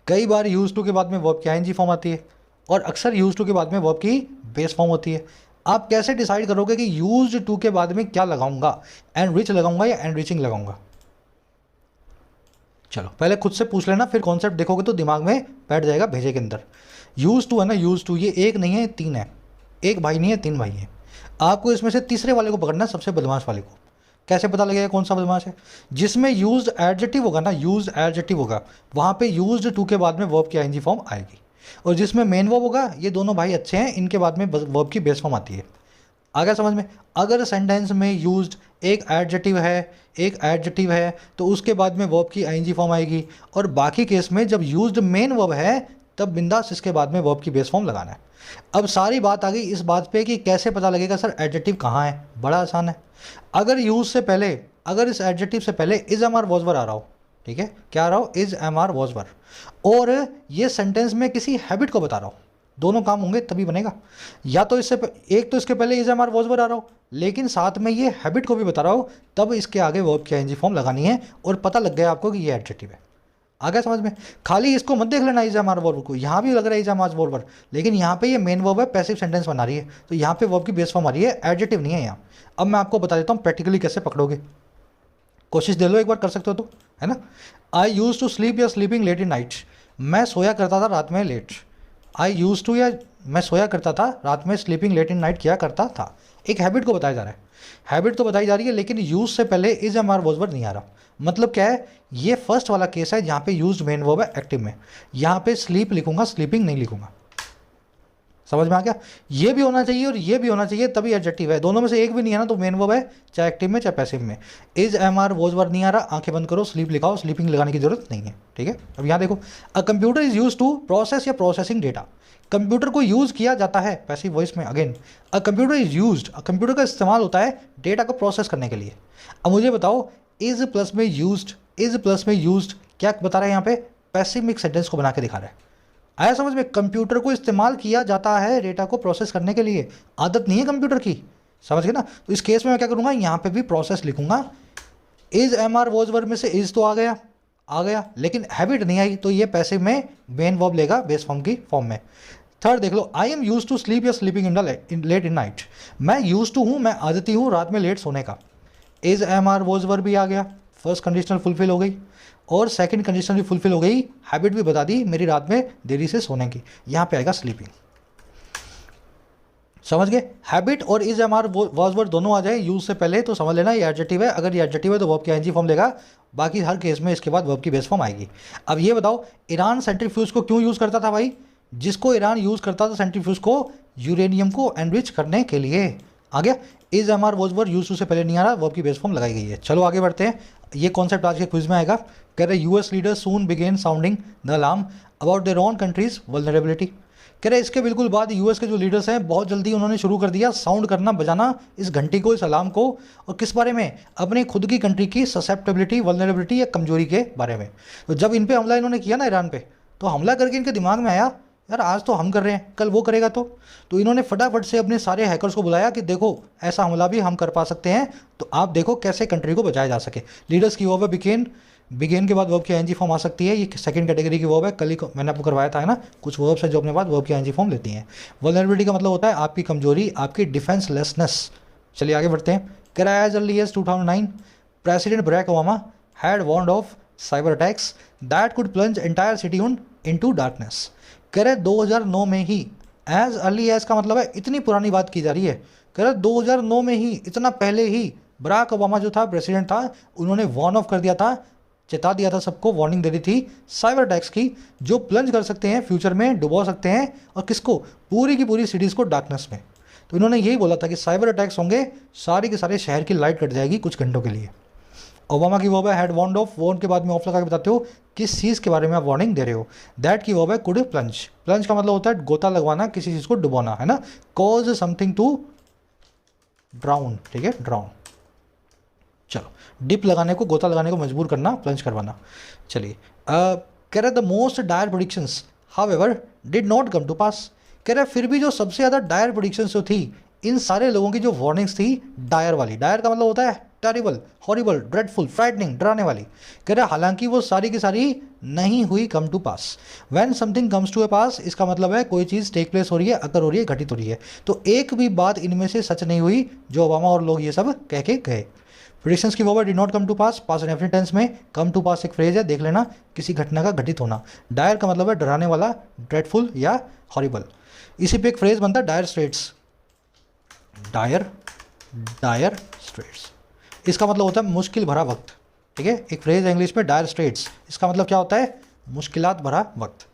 Speaker 1: कई बार यूज टू के बाद में वर्ब की आईएनजी फॉर्म आती है, और अक्सर यूज टू के बाद में वर्ब की बेस फॉर्म होती है। आप कैसे डिसाइड करोगे कि यूज टू के बाद में क्या लगाऊंगा, एनरिच लगाऊंगा या एनरिचिंग लगाऊंगा। चलो पहले खुद से पूछ लेना, फिर कॉन्सेप्ट देखोगे तो दिमाग में बैठ जाएगा भेजे के अंदर। यूज टू है ना, यूज टू ये एक नहीं है 3 है, एक भाई नहीं है 3 भाई हैं। आपको इसमें से तीसरे वाले को पकड़ना है, सबसे बदमाश वाले को। कैसे पता लगेगा कौन सा बदमाश है, जिसमें यूज्ड एडजेक्टिव होगा ना, यूज्ड एडजेक्टिव होगा, वहाँ पे यूज्ड टू के बाद में वर्ब की आईएनजी फॉर्म आएगी। और जिसमें मेन वर्ब होगा, ये दोनों भाई अच्छे हैं, इनके बाद में वर्ब की बेस फॉर्म आती है। आ गया समझ में। अगर सेंटेंस में यूज्ड एक एडजेक्टिव है तो उसके बाद में वर्ब की आईएनजी फॉर्म आएगी, और बाकी केस में जब यूज्ड मेन वर्ब है तब बिंदास इसके बाद में वर्ब की बेस फॉर्म लगाना है। अब सारी बात आ गई इस बात पे कि कैसे पता लगेगा सर एडजेक्टिव कहाँ है। बड़ा आसान है, अगर यूज से पहले, अगर इस एडजेक्टिव से पहले is am are was were आ रहा हो, ठीक है, क्या आ रहा हो, is am are was were, और ये सेंटेंस में किसी हैबिट को बता रहा हो, दोनों काम होंगे तभी बनेगा। या तो इससे एक तो इसके पहले is am are was were आ रहा हो, लेकिन साथ में ये हैबिट को भी बता रहा हो, तब इसके आगे वर्ब की आईएनजी फॉर्म लगानी है, और पता लग गया आपको कि ये एडजेक्टिव है। आ गया समझ में? खाली इसको मत देख लेना इज एम आर वर्ब को, यहाँ भी लग रहा है इज एम आर वर्ब, लेकिन यहाँ पे ये मेन वर्ब है, पैसिव सेंटेंस बना रही है, तो यहाँ पे वर्ब की बेस फॉर्म आ रही है, एडजेक्टिव नहीं है यहाँ। अब मैं आपको बता देता हूँ प्रैक्टिकली कैसे पकड़ोगे, कोशिश दे लो एक बार, कर सकते हो तो, है ना। आई use to sleep or sleeping late in night, मैं सोया करता था रात में लेट। आई यूज टू या मैं सोया करता था रात में, स्लीपिंग लेट इन नाइट किया करता था। एक हैबिट को बताया जा रहा है, हैबिट तो बताई जा रही है, लेकिन यूज से पहले इज एम आर वर्ब नहीं आ रहा। मतलब क्या है, ये फर्स्ट वाला केस है जहाँ पे यूज मेन वर्ब है एक्टिव में, यहाँ पे स्लीप लिखूंगा, स्लीपिंग नहीं लिखूंगा। समझ में आ गया? ये भी होना चाहिए और ये भी होना चाहिए, तभी एडजेक्टिव है। दोनों में से एक भी नहीं है ना तो मेन वर्ब है, चाहे एक्टिव में चाहे पैसिव में। Is am are was verb नहीं आ रहा, आंखें बंद करो, स्लीप लिखाओ, स्लीपिंग लगाने की जरूरत नहीं है, ठीक है। अब यहाँ देखो, a computer is use to process या प्रोसेसिंग डेटा, कंप्यूटर को यूज किया जाता है पैसिव वॉइस में। Again a computer is used, computer का इस्तेमाल होता है डेटा को प्रोसेस करने के लिए। अब मुझे बताओ, इज प्लस में यूज्ड, इज प्लस में यूज्ड क्या बता रहा है यहाँ पे, पैसिव मिक्स सेंटेंस को बना के दिखा रहा है। आया समझ में? कंप्यूटर को इस्तेमाल किया जाता है डेटा को प्रोसेस करने के लिए, आदत नहीं है कंप्यूटर की, समझ गए ना। तो इस केस में मैं क्या करूंगा, यहाँ पे भी प्रोसेस लिखूंगा। Is am are was verb में से इज तो आ गया, लेकिन हैबिट नहीं आई, तो ये पैसिव में मेन वर्ब लेगा बेस फॉर्म की फॉर्म में। थर्ड देख लो, I am used to sleep or sleeping in late in night, मैं यूज टू हूँ, मैं आदती हूँ रात में लेट सोने का। Is am are was verb भी आ गया, फर्स्ट कंडीशनल फुलफिल हो गई, और सेकंड कंडीशन भी फुलफिल हो गई, हैबिट भी बता दी मेरी रात में देरी से सोने की, यहाँ पे आएगा स्लीपिंग। समझ गए? हैबिट और is am are was word दोनों आ जाए यूज से पहले तो समझ लेना ये एडजेक्टिव है, अगर ये एडजेक्टिव है तो वर्ब की आईएनजी फॉर्म लेगा, बाकी हर केस में इसके बाद वर्ब की बेस फॉर्म आएगी। अब ये बताओ, ईरान सेंट्रीफ्यूज को क्यों यूज़ करता था भाई? जिसको ईरान यूज़ करता था सेंट्रीफ्यूज को, यूरेनियम को एनरिच करने के लिए। आ गया? Is am are was word use to से पहले नहीं आ रहा, वर्ब की बेस फॉर्म लगाई गई है। चलो आगे बढ़ते हैं, ये कॉन्सेप्ट आज के क्विज में आएगा। कह रहे US leaders soon began sounding the alarm about their own countries vulnerability. कह रहे इसके बिल्कुल बाद यूएस के जो लीडर्स हैं बहुत जल्दी उन्होंने शुरू कर दिया साउंड करना, बजाना इस घंटी को, इस अलार्म को, और किस बारे में? अपनी खुद की कंट्री की ससेप्टेबिलिटी, वल्नरेबिलिटी या कमजोरी के बारे में। तो जब इन पे हमला इन्होंने किया ना ईरान पे, तो हमला करके इनके दिमाग में आया यार आज तो हम कर रहे हैं, कल वो करेगा, तो इन्होंने फटाफट से अपने सारे हैकर्स को बुलाया कि देखो ऐसा हमला भी हम कर पा सकते हैं, तो आप देखो कैसे कंट्री को बचाया जा सके। लीडर्स की वर्ब है बिगेन के बाद वर्ब की आईएनजी फॉर्म आ सकती है, ये सेकंड कैटेगरी की वर्ब है, कल ही मैंने आपको करवाया था, है ना। कुछ वर्ब्स हैं जो अपने बाद वर्ब की आईएनजी फॉर्म लेती हैं। वल्नरेबिलिटी का मतलब होता है आपकी कमजोरी, आपकी डिफेंसलेसनेस। चलिए आगे बढ़ते हैं। कह रहा है as early as 2009 president Barack Obama had warned of cyber attacks that could plunge entire city into darkness. कह रहे 2009 में ही, एज अर्ली एज का मतलब है इतनी पुरानी बात की जा रही है। कह रहे 2009 में ही, इतना पहले ही बराक ओबामा जो था प्रेसिडेंट था, उन्होंने वार्न ऑफ कर दिया था, चेता दिया था सबको, वार्निंग दे दी थी साइबर अटैक्स की, जो प्लंज कर सकते हैं फ्यूचर में, डुबो सकते हैं, और किसको? पूरी की पूरी सिटीज़ को डार्कनेस में। तो इन्होंने यही बोला था कि साइबर अटैक्स होंगे, सारे के सारे शहर की लाइट कट जाएगी कुछ घंटों के लिए। ओबामा की वर्ब है हैड वार्नड ऑफ, वार्न के बाद में ऑफ लगा के बताते हो किस चीज़ के बारे में आप वार्निंग दे रहे हो। दैट की वर्ब है कुड प्लंज, प्लंज का मतलब होता है गोता लगवाना, किसी चीज़ को डुबोना, है ना। कॉज समथिंग टू ड्राउन, ठीक है, ड्राउन। चलो, डिप लगाने को, गोता लगाने को मजबूर करना, प्लंज करवाना। चलिए कह रहे the most dire predictions however did not come to pass. कह रहे फिर भी जो सबसे ज़्यादा डायर प्रोडिक्शंस जो थी, इन सारे लोगों की जो वार्निंग्स थी डायर वाली, डायर का मतलब होता है टेरिबल, हॉरिबल, ड्रेडफुल, फ्राइटनिंग, डराने वाली। कह रहे हालांकि वो सारी की सारी नहीं हुई come to pass. When something comes to a pass, इसका मतलब है कोई चीज़ टेक प्लेस हो रही है, अकर हो रही है, घटित हो रही है। तो एक भी बात इनमें से सच नहीं हुई जो ओबामा और लोग ये सब कह के गए। प्रेडिक्शंस की verb did not come to pass, past indefinite tense में कम टू पास एक फ्रेज है, देख लेना, किसी घटना का घटित होना। डायर का मतलब है डराने वाला, ड्रेडफुल या हॉरिबल। इसी पे एक फ्रेज बनता है डायर स्ट्रेट्स, डायर स्ट्रेट्स, इसका मतलब होता है मुश्किल भरा वक्त, ठीक है। एक फ्रेज है इंग्लिश में डायर स्ट्रेट्स, इसका मतलब क्या होता है? मुश्किलात भरा वक्त।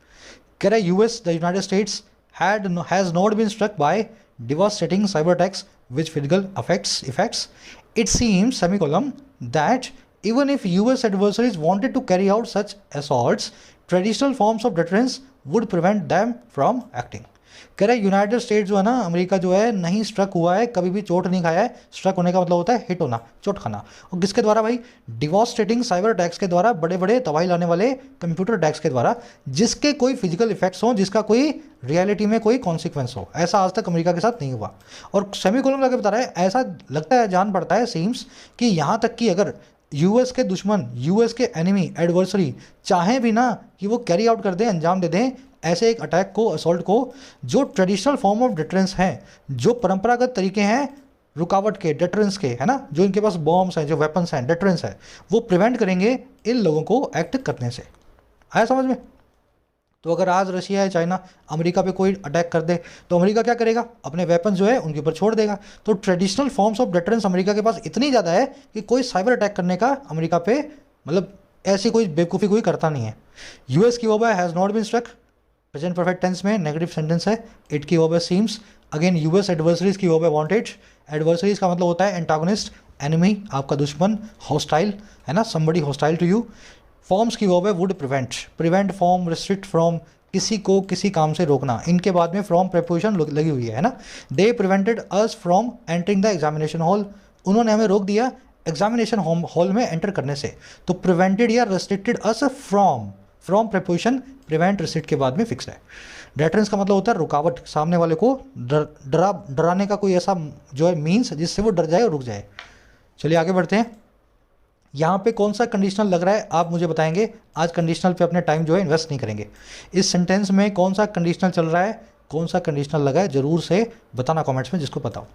Speaker 1: कह रहे US the United States has not been struck by devastating cyber attacks which physical effects it seems semicolon that even if US adversaries wanted to carry out such assaults, traditional forms of deterrence would prevent them from acting. कह रहे United states जो है ना, America जो है, नहीं struck हुआ है, कभी भी चोट नहीं खाया है। स्ट्रक होने का मतलब होता है हिट होना, चोट खाना। और किसके द्वारा भाई? डिवास्टेटिंग साइबर अटैक्स के द्वारा, बड़े बड़े तबाही लाने वाले कंप्यूटर अटैक्स के द्वारा, जिसके कोई फिजिकल इफेक्ट्स हो, जिसका कोई रियलिटी में कोई कॉन्सिक्वेंस हो। ऐसा आज तक अमेरिका के साथ नहीं हुआ। और सेमीकोलन लगा बता रहा है, ऐसा लगता है, जान पड़ता है, सीम्स कि यहाँ तक कि अगर यूएस के दुश्मन, यूएस के एनिमी, एडवर्सरी चाहें भी ना कि वो कैरी आउट कर दें, अंजाम दे दें ऐसे एक अटैक को, असॉल्ट को, जो ट्रेडिशनल फॉर्म ऑफ डिटरेंस है, जो परंपरागत तरीके हैं रुकावट के, डिटरेंस के, है ना, जो इनके पास बॉम्ब्स हैं, जो वेपन्स हैं, डिटरेंस है, वो प्रिवेंट करेंगे इन लोगों को एक्ट करने से। आया समझ में? तो अगर आज रशिया या चाइना अमेरिका पे कोई अटैक कर दे तो अमेरिका क्या करेगा? अपने वेपन जो है उनके ऊपर छोड़ देगा। तो traditional forms of deterrence America के पास इतनी ज़्यादा है कि कोई साइबर अटैक करने का अमेरिका पे मतलब ऐसी कोई बेवकूफ़ी कोई करता नहीं है। यूएस की verb has not been struck, present perfect tense में नेगेटिव सेंटेंस है। इट की वर्ब है सीम्स। अगेन यूएस एडवर्सरीज की वर्ब है वांटेड। एडवर्सरीज का मतलब होता है एंटागोनिस्ट, एनिमी, आपका दुश्मन, हॉस्टाइल, है ना, somebody hostile to you. Forms की वर्ब है would prevent, prevent from, restrict from, किसी को किसी काम से रोकना। इनके बाद में फ्रॉम प्रेपोजिशन लगी हुई है ना। They prevented us from entering the examination hall, उन्होंने हमें रोक दिया एग्जामिनेशन हॉल में एंटर करने से। तो प्रिवेंटेड या restricted us from, from preposition prevent restrict के बाद में फिक्स है। डेटरेंस का मतलब होता है रुकावट, सामने वाले को डराने का कोई ऐसा जो है मीन्स जिससे वो डर जाए और रुक जाए। चलिए आगे बढ़ते हैं। यहाँ पे कौन सा कंडीशनल लग रहा है आप मुझे बताएंगे। आज कंडीशनल पे अपने टाइम जो है इन्वेस्ट नहीं करेंगे। इस सेंटेंस में कौन सा कंडीशनल चल रहा है, कौन सा कंडीशनल लगा है, जरूर से बताना कमेंट्स में जिसको बताओ।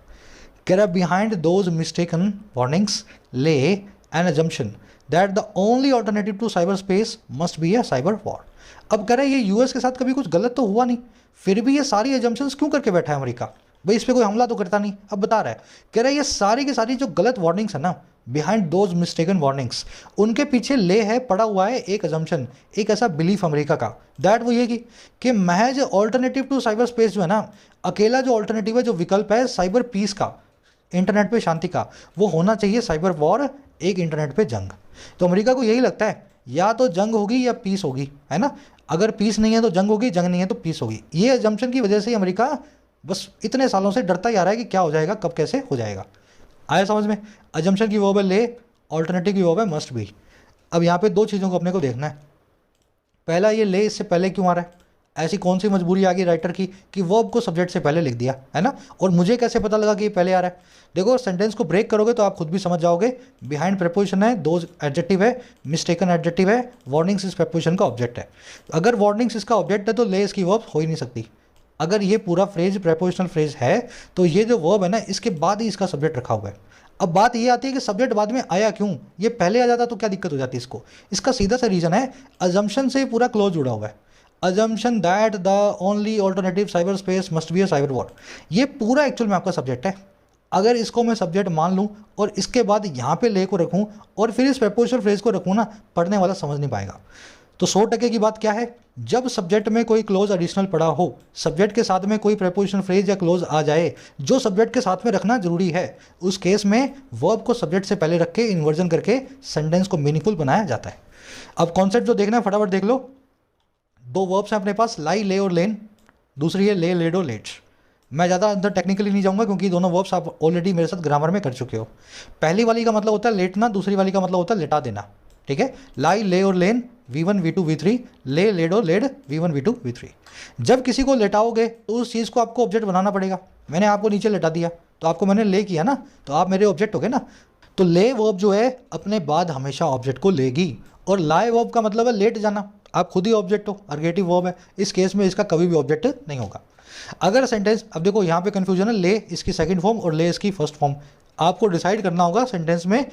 Speaker 1: कह रहा behind those mistaken warnings lay an assumption that the only alternative to cyber space must be a cyber war. अब कह रहा है ये यूएस के साथ कभी कुछ गलत तो हुआ नहीं, फिर भी ये सारी एजम्पशंस क्यों करके बैठा है अमेरिका? भाई इस पर कोई हमला तो करता नहीं। अब बता रहा है, कह रहा है ये सारी की सारी जो गलत वार्निंग्स है ना, बिहाइंड दोज मिस्टेकन वार्निंग्स, उनके पीछे ले है, पड़ा हुआ है एक अजम्पशन, एक ऐसा बिलीफ अमेरिका का, दैट वो ये कि महज ऑल्टरनेटिव टू साइबर स्पेस जो है ना, अकेला जो ऑल्टरनेटिव है, जो विकल्प है साइबर पीस का, इंटरनेट पे शांति का, वो होना चाहिए साइबर वॉर, एक इंटरनेट पे जंग। तो अमेरिका को यही लगता है या तो जंग होगी या पीस होगी, है ना। अगर पीस नहीं है तो जंग होगी, जंग नहीं है तो पीस होगी। ये अजम्पशन की वजह से अमेरिका बस इतने सालों से डरता ही आ रहा है कि क्या हो जाएगा, कब कैसे हो जाएगा। आया समझ में? अजम्पशन की वर्ब है ले, ऑल्टरनेटिव की वर्ब है मस्ट बी। अब यहाँ पे दो चीज़ों को अपने को देखना है। पहला, ये ले इससे पहले क्यों आ रहा है? ऐसी कौन सी मजबूरी आ गई राइटर की कि वर्ब को सब्जेक्ट से पहले लिख दिया, है ना। और मुझे कैसे पता लगा कि ये पहले आ रहा है? देखो सेंटेंस को ब्रेक करोगे तो आप खुद भी समझ जाओगे। बिहाइंड प्रेपोजिशन है, दो एडजेक्टिव है, मिस्टेकन एडजेक्टिव है, वार्निंग्स इस प्रेपोजिशन का ऑब्जेक्ट है। अगर वार्निंग्स इसका ऑब्जेक्ट है तो ले इसकी वर्ब हो ही नहीं सकती। अगर ये पूरा फ्रेज प्रेपोजिशनल फ्रेज है तो ये जो वर्ब है ना, इसके बाद ही इसका सब्जेक्ट रखा हुआ है। अब बात ये आती है कि सब्जेक्ट बाद में आया क्यों? ये पहले आ जाता तो क्या दिक्कत हो जाती इसको? इसका सीधा सा रीज़न है, अजम्पशन से पूरा क्लोज जुड़ा हुआ है। Assumption that the only alternative cyber space must be a cyber war, ये पूरा एक्चुअल में आपका सब्जेक्ट है। अगर इसको मैं सब्जेक्ट मान लूँ और इसके बाद यहाँ पे ले को रखूँ और फिर इस प्रेपोजिशनल फ्रेज को रखूँ ना, पढ़ने वाला समझ नहीं पाएगा। तो 100% की बात क्या है, जब सब्जेक्ट में कोई क्लोज एडिशनल पड़ा हो, सब्जेक्ट के साथ में कोई प्रेपोजिशनल फ्रेज या क्लोज आ जाए जो सब्जेक्ट के साथ में रखना जरूरी है, उस केस में वर्ब को सब्जेक्ट से पहले रख के इन्वर्जन करके सेंटेंस को मीनिंगफुल बनाया जाता है। अब कॉन्सेप्ट जो देखना है फटाफट देख लो। दो वर्ब्स हैं अपने पास, लाई, ले और लेन। दूसरी है ले, लेड और लेट। मैं ज़्यादा अंदर टेक्निकली नहीं जाऊँगा क्योंकि दोनों वर्ब्स आप ऑलरेडी मेरे साथ ग्रामर में कर चुके हो। पहली वाली का मतलब होता है लेटना, दूसरी वाली का मतलब होता है लेटा देना। ठीक है, लाई, ले और लेन V1 V2 V3, ले, लेड और लेड V1 V2 V3। जब किसी को लेटाओगे तो उस चीज़ को आपको ऑब्जेक्ट बनाना पड़ेगा। मैंने आपको नीचे लेटा दिया तो आपको मैंने ले किया ना, तो आप मेरे ऑब्जेक्ट हो गए ना। तो ले वर्ब जो है अपने बाद हमेशा ऑब्जेक्ट को लेगी, और लाई वर्ब का मतलब है लेट जाना, आप खुद ही ऑब्जेक्ट हो, अर्गेटिव वर्ब है। इस केस में इसका कभी भी ऑब्जेक्ट नहीं होगा। अगर सेंटेंस, अब देखो यहाँ पे कन्फ्यूजन है, ले इसकी सेकंड फॉर्म और ले इसकी फर्स्ट फॉर्म। आपको डिसाइड करना होगा सेंटेंस में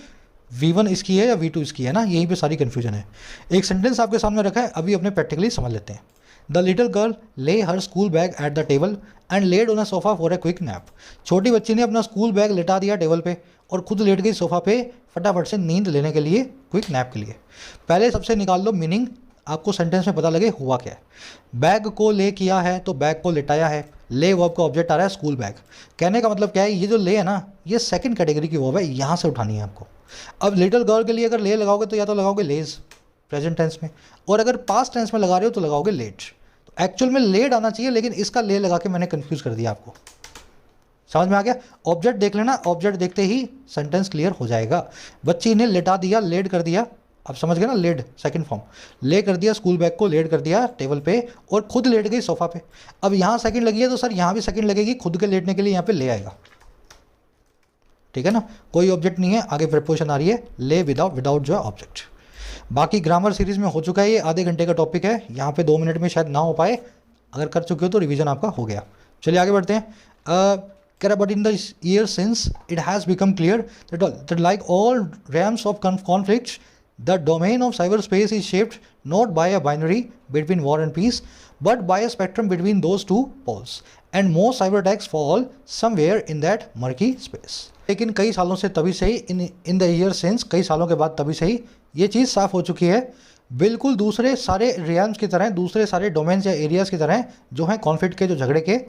Speaker 1: V1 इसकी है या V2 इसकी है ना, यहीं पे सारी कन्फ्यूजन है। एक सेंटेंस आपके सामने रखा है, अभी अपने प्रैक्टिकली समझ लेते हैं। The little girl lay her school bag at the table and laid on a sofa for a quick nap. छोटी बच्ची ने अपना स्कूल बैग लेटा दिया टेबल पे और खुद लेट गई सोफा पे फटाफट से नींद लेने के लिए, क्विक नैप के लिए। पहले सबसे निकाल लो मीनिंग, आपको सेंटेंस में पता लगे हुआ क्या है। बैग को ले किया है तो बैग को लेटाया है। ले वर्ब का ऑब्जेक्ट आ रहा है स्कूल बैग। कहने का मतलब क्या है, ये जो ले है ना, ये सेकंड कैटेगरी की वर्ब है, यहाँ से उठानी है आपको। अब लिटिल गर्ल के लिए अगर ले लगाओगे तो या तो लगाओगे लेज प्रेजेंट टेंस में, और अगर पास्ट टेंस में लगा रहे हो तो लगाओगे लेट। तो एक्चुअल में लेट आना चाहिए, लेकिन इसका ले लगा के मैंने कंफ्यूज कर दिया आपको। समझ में आ गया? ऑब्जेक्ट देख लेना, ऑब्जेक्ट देखते ही सेंटेंस क्लियर हो जाएगा। बच्ची ने लेटा दिया, लेड कर दिया, अब समझ गए ना, लेड सेकंड फॉर्म, ले कर दिया स्कूल बैग को, लेड कर दिया टेबल पे और खुद लेट गई सोफा पे। अब यहाँ सेकंड लगी है तो सर यहाँ भी सेकंड लगेगी, खुद के लेटने के लिए यहाँ पे ले आएगा। ठीक है ना, कोई ऑब्जेक्ट नहीं है, आगे प्रीपोजिशन आ रही है ले विदाउट, विदाउट जो है ऑब्जेक्ट। बाकी ग्रामर सीरीज में हो चुका है, ये आधे घंटे का टॉपिक है, यहाँ पे 2 मिनट में शायद ना हो पाए, अगर कर चुके हो तो रिवीजन आपका हो गया। चलिए आगे बढ़ते हैं। But in the year since it has become clear that like all realms of conflicts, the domain of cyberspace is shaped not by a binary between war and peace, but by a spectrum between those two poles, and most cyber attacks fall somewhere in that murky space. लेकिन कई सालों से तभी से ही in the year since, कई सालों के बाद तभी से ही ये चीज़ साफ हो चुकी है, बिल्कुल दूसरे सारे रियाम्स की तरह, दूसरे सारे डोमेन्स या एरियाज़ की तरह जो हैं कॉन्फ्लिक्ट के, जो झगड़े के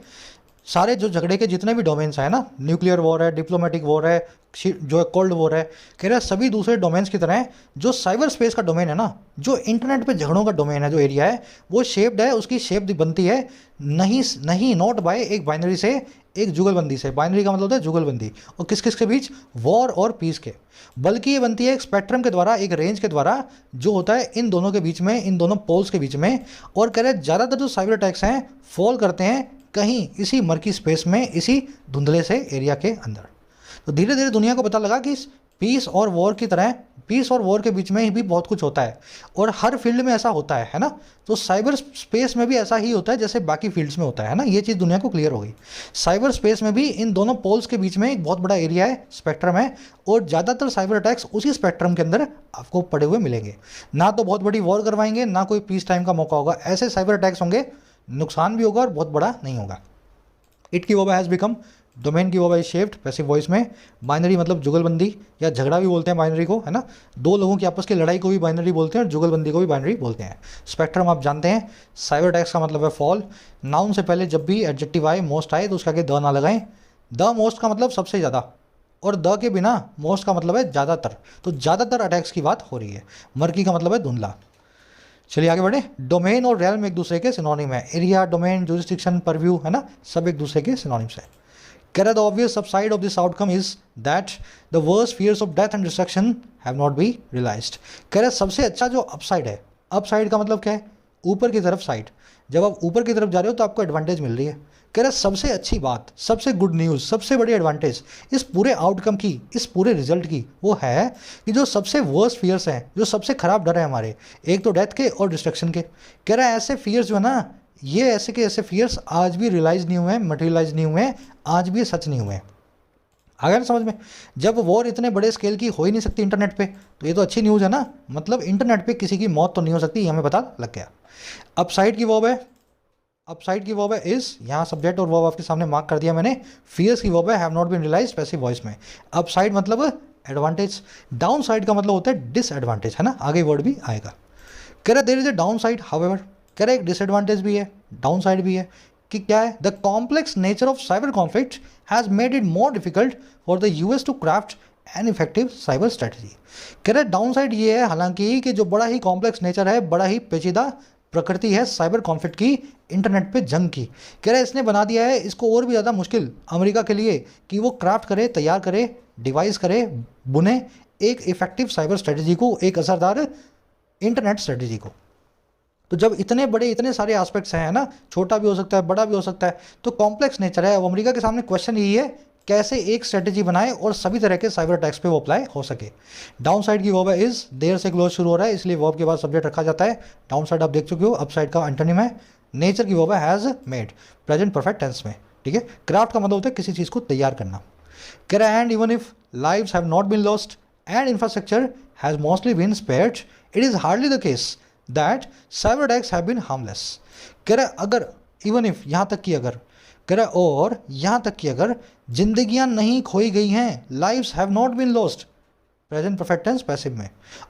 Speaker 1: सारे, जो झगड़े के जितने भी डोमेन्स हैं ना, न्यूक्लियर वॉर है, डिप्लोमेटिक वॉर है, जो है कोल्ड वॉर है, कह रहा है सभी दूसरे डोमेन्स की तरह जो साइबर स्पेस का डोमेन है ना, जो इंटरनेट पे झगड़ों का डोमेन है, जो एरिया है, वो शेप्ड है, उसकी शेप बनती है नहीं नॉट बाय एक बाइनरी से, एक जुगलबंदी से। बाइनरी का मतलब होता है जुगलबंदी, और किस किस के बीच, वॉर और पीस के, बल्कि ये बनती है एक स्पेक्ट्रम के द्वारा, एक रेंज के द्वारा जो होता है इन दोनों के बीच में, इन दोनों पोल्स के बीच में। और कह रहे हैं ज़्यादातर जो साइबर अटैक्स हैं फॉल करते हैं कहीं इसी मर्की स्पेस में, इसी धुंधले से एरिया के अंदर। तो धीरे धीरे दुनिया को पता लगा कि पीस और वॉर की तरह, पीस और वॉर के बीच में भी बहुत कुछ होता है, और हर फील्ड में ऐसा होता है ना। तो साइबर स्पेस में भी ऐसा ही होता है जैसे बाकी फील्ड्स में होता है ना। ये चीज़ दुनिया को क्लियर हो गई। साइबर स्पेस में भी इन दोनों पोल्स के बीच में एक बहुत बड़ा एरिया है, स्पेक्ट्रम है, और ज़्यादातर साइबर अटैक्स उसी स्पेक्ट्रम के अंदर आपको पड़े हुए मिलेंगे। ना तो बहुत बड़ी वॉर करवाएंगे, ना कोई पीस टाइम का मौका होगा, ऐसे साइबर अटैक्स होंगे, नुकसान भी होगा और बहुत बड़ा नहीं होगा। इट की वजह हैज़ बिकम, डोमेन की वजह शेप्ड, पैसिव वॉइस में। बाइनरी मतलब जुगलबंदी या झगड़ा भी बोलते हैं बाइनरी को, है ना, दो लोगों की आपस की लड़ाई को भी बाइनरी बोलते हैं, और जुगलबंदी को भी बाइनरी बोलते हैं। स्पेक्ट्रम आप जानते हैं, साइबर अटैक्स का मतलब है फॉल। नाउन से पहले जब भी एडजेक्टिव आए, मोस्ट आए, तो उसके आगे द ना लगाएं। द मोस्ट का मतलब सबसे ज़्यादा, और द के बिना मोस्ट का मतलब है ज़्यादातर, तो ज़्यादातर अटैक्स की बात हो रही है। मर्की का मतलब है धुंधला। चलिए आगे बढ़े। डोमेन और रियल्म एक दूसरे के सिनोनिम है। एरिया, डोमेन, जुरिस्डिक्शन, परव्यू, है ना, सब एक दूसरे के सिनोनिम्स है। कह रहा the obvious subside of this outcome is that the worst fears of death and destruction have not be realised. कह रहा सबसे अच्छा जो अपसाइड है, अपसाइड का मतलब क्या है, ऊपर की तरफ साइड, जब आप ऊपर की तरफ जा रहे हो तो आपको एडवांटेज मिल रही है। कह रहा सबसे अच्छी बात, सबसे गुड न्यूज़, सबसे बड़ी एडवांटेज इस पूरे आउटकम की, इस पूरे रिजल्ट की, वो है कि जो सबसे वर्स्ट फियर्स हैं, जो सबसे ख़राब डर है हमारे, एक तो डेथ के और डिस्ट्रक्शन के, कह रहा है ऐसे फियर्स जो है ना, ये ऐसे के ऐसे फियर्स आज भी रियलाइज़ नहीं हुए हैं, मटेरियलाइज नहीं हुए हैं, आज भी सच नहीं हुए हैं। आ गया ना समझ में। जब वॉर इतने बड़े स्केल की हो ही नहीं सकती इंटरनेट पे, तो ये तो अच्छी न्यूज़ है ना, मतलब इंटरनेट पे किसी की मौत तो नहीं हो सकती, ये हमें पता लग गया। अपसाइड की वर्ब है, अपसाइड की वर्ब है इज, यहाँ सब्जेक्ट और वर्ब आपके सामने मार्क कर दिया मैंने। फियर्स की वर्ब है have not been realised, passive voice में। अपसाइड मतलब एडवांटेज, डाउन साइड का मतलब होता है डिसएडवांटेज, है ना, आगे वर्ड भी आएगा। कह रहा there is a down side however, कह रहा एक डिसएडवांटेज भी है, डाउन साइड भी है, कि क्या है, the complex nature of cyber conflict has made it more difficult for the US to craft an effective cyber strategy. कह रहे डाउन साइड ये है हालांकि कि जो बड़ा ही कॉम्प्लेक्स नेचर है, बड़ा ही पेचीदा प्रकृति है साइबर कॉन्फ्लिक्ट की, इंटरनेट पे जंग की, कह रहे इसने बना दिया है इसको और भी ज़्यादा मुश्किल अमेरिका के लिए कि वो क्राफ्ट करे, तैयार करे, डिवाइस करे, बुने एक इफेक्टिव साइबर स्ट्रेटजी को, एक असरदार इंटरनेट स्ट्रेटजी को। तो जब इतने बड़े, इतने सारे एस्पेक्ट्स हैं ना, छोटा भी हो सकता है, बड़ा भी हो सकता है, तो कॉम्प्लेक्स नेचर है। अब अमेरिका के सामने क्वेश्चन यही है कैसे एक स्ट्रेटजी बनाए और सभी तरह के साइबर अटैक्स पे वो अप्लाई हो सके। डाउन साइड की वर्ब है इज, देर से क्लोज शुरू हो रहा है इसलिए वर्ब के बाद सब्जेक्ट रखा जाता है। डाउन साइड आप देख चुके हो, अप साइड का एंटोनिम है। नेचर की वर्ब है has made, present perfect tense में, ठीक है। क्राफ्ट का मतलब होता है किसी चीज़ को तैयार करना। कह रहा है and even if lives have not been lost and infrastructure has mostly been spared, it is hardly the case that cyber attacks have been harmless. कह रहा अगर, इवन इफ यहाँ तक कि अगर, कह रहा और यहाँ तक कि अगर जिंदगियाँ नहीं खोई गई हैं, lives have not been lost, present perfect tense passive में,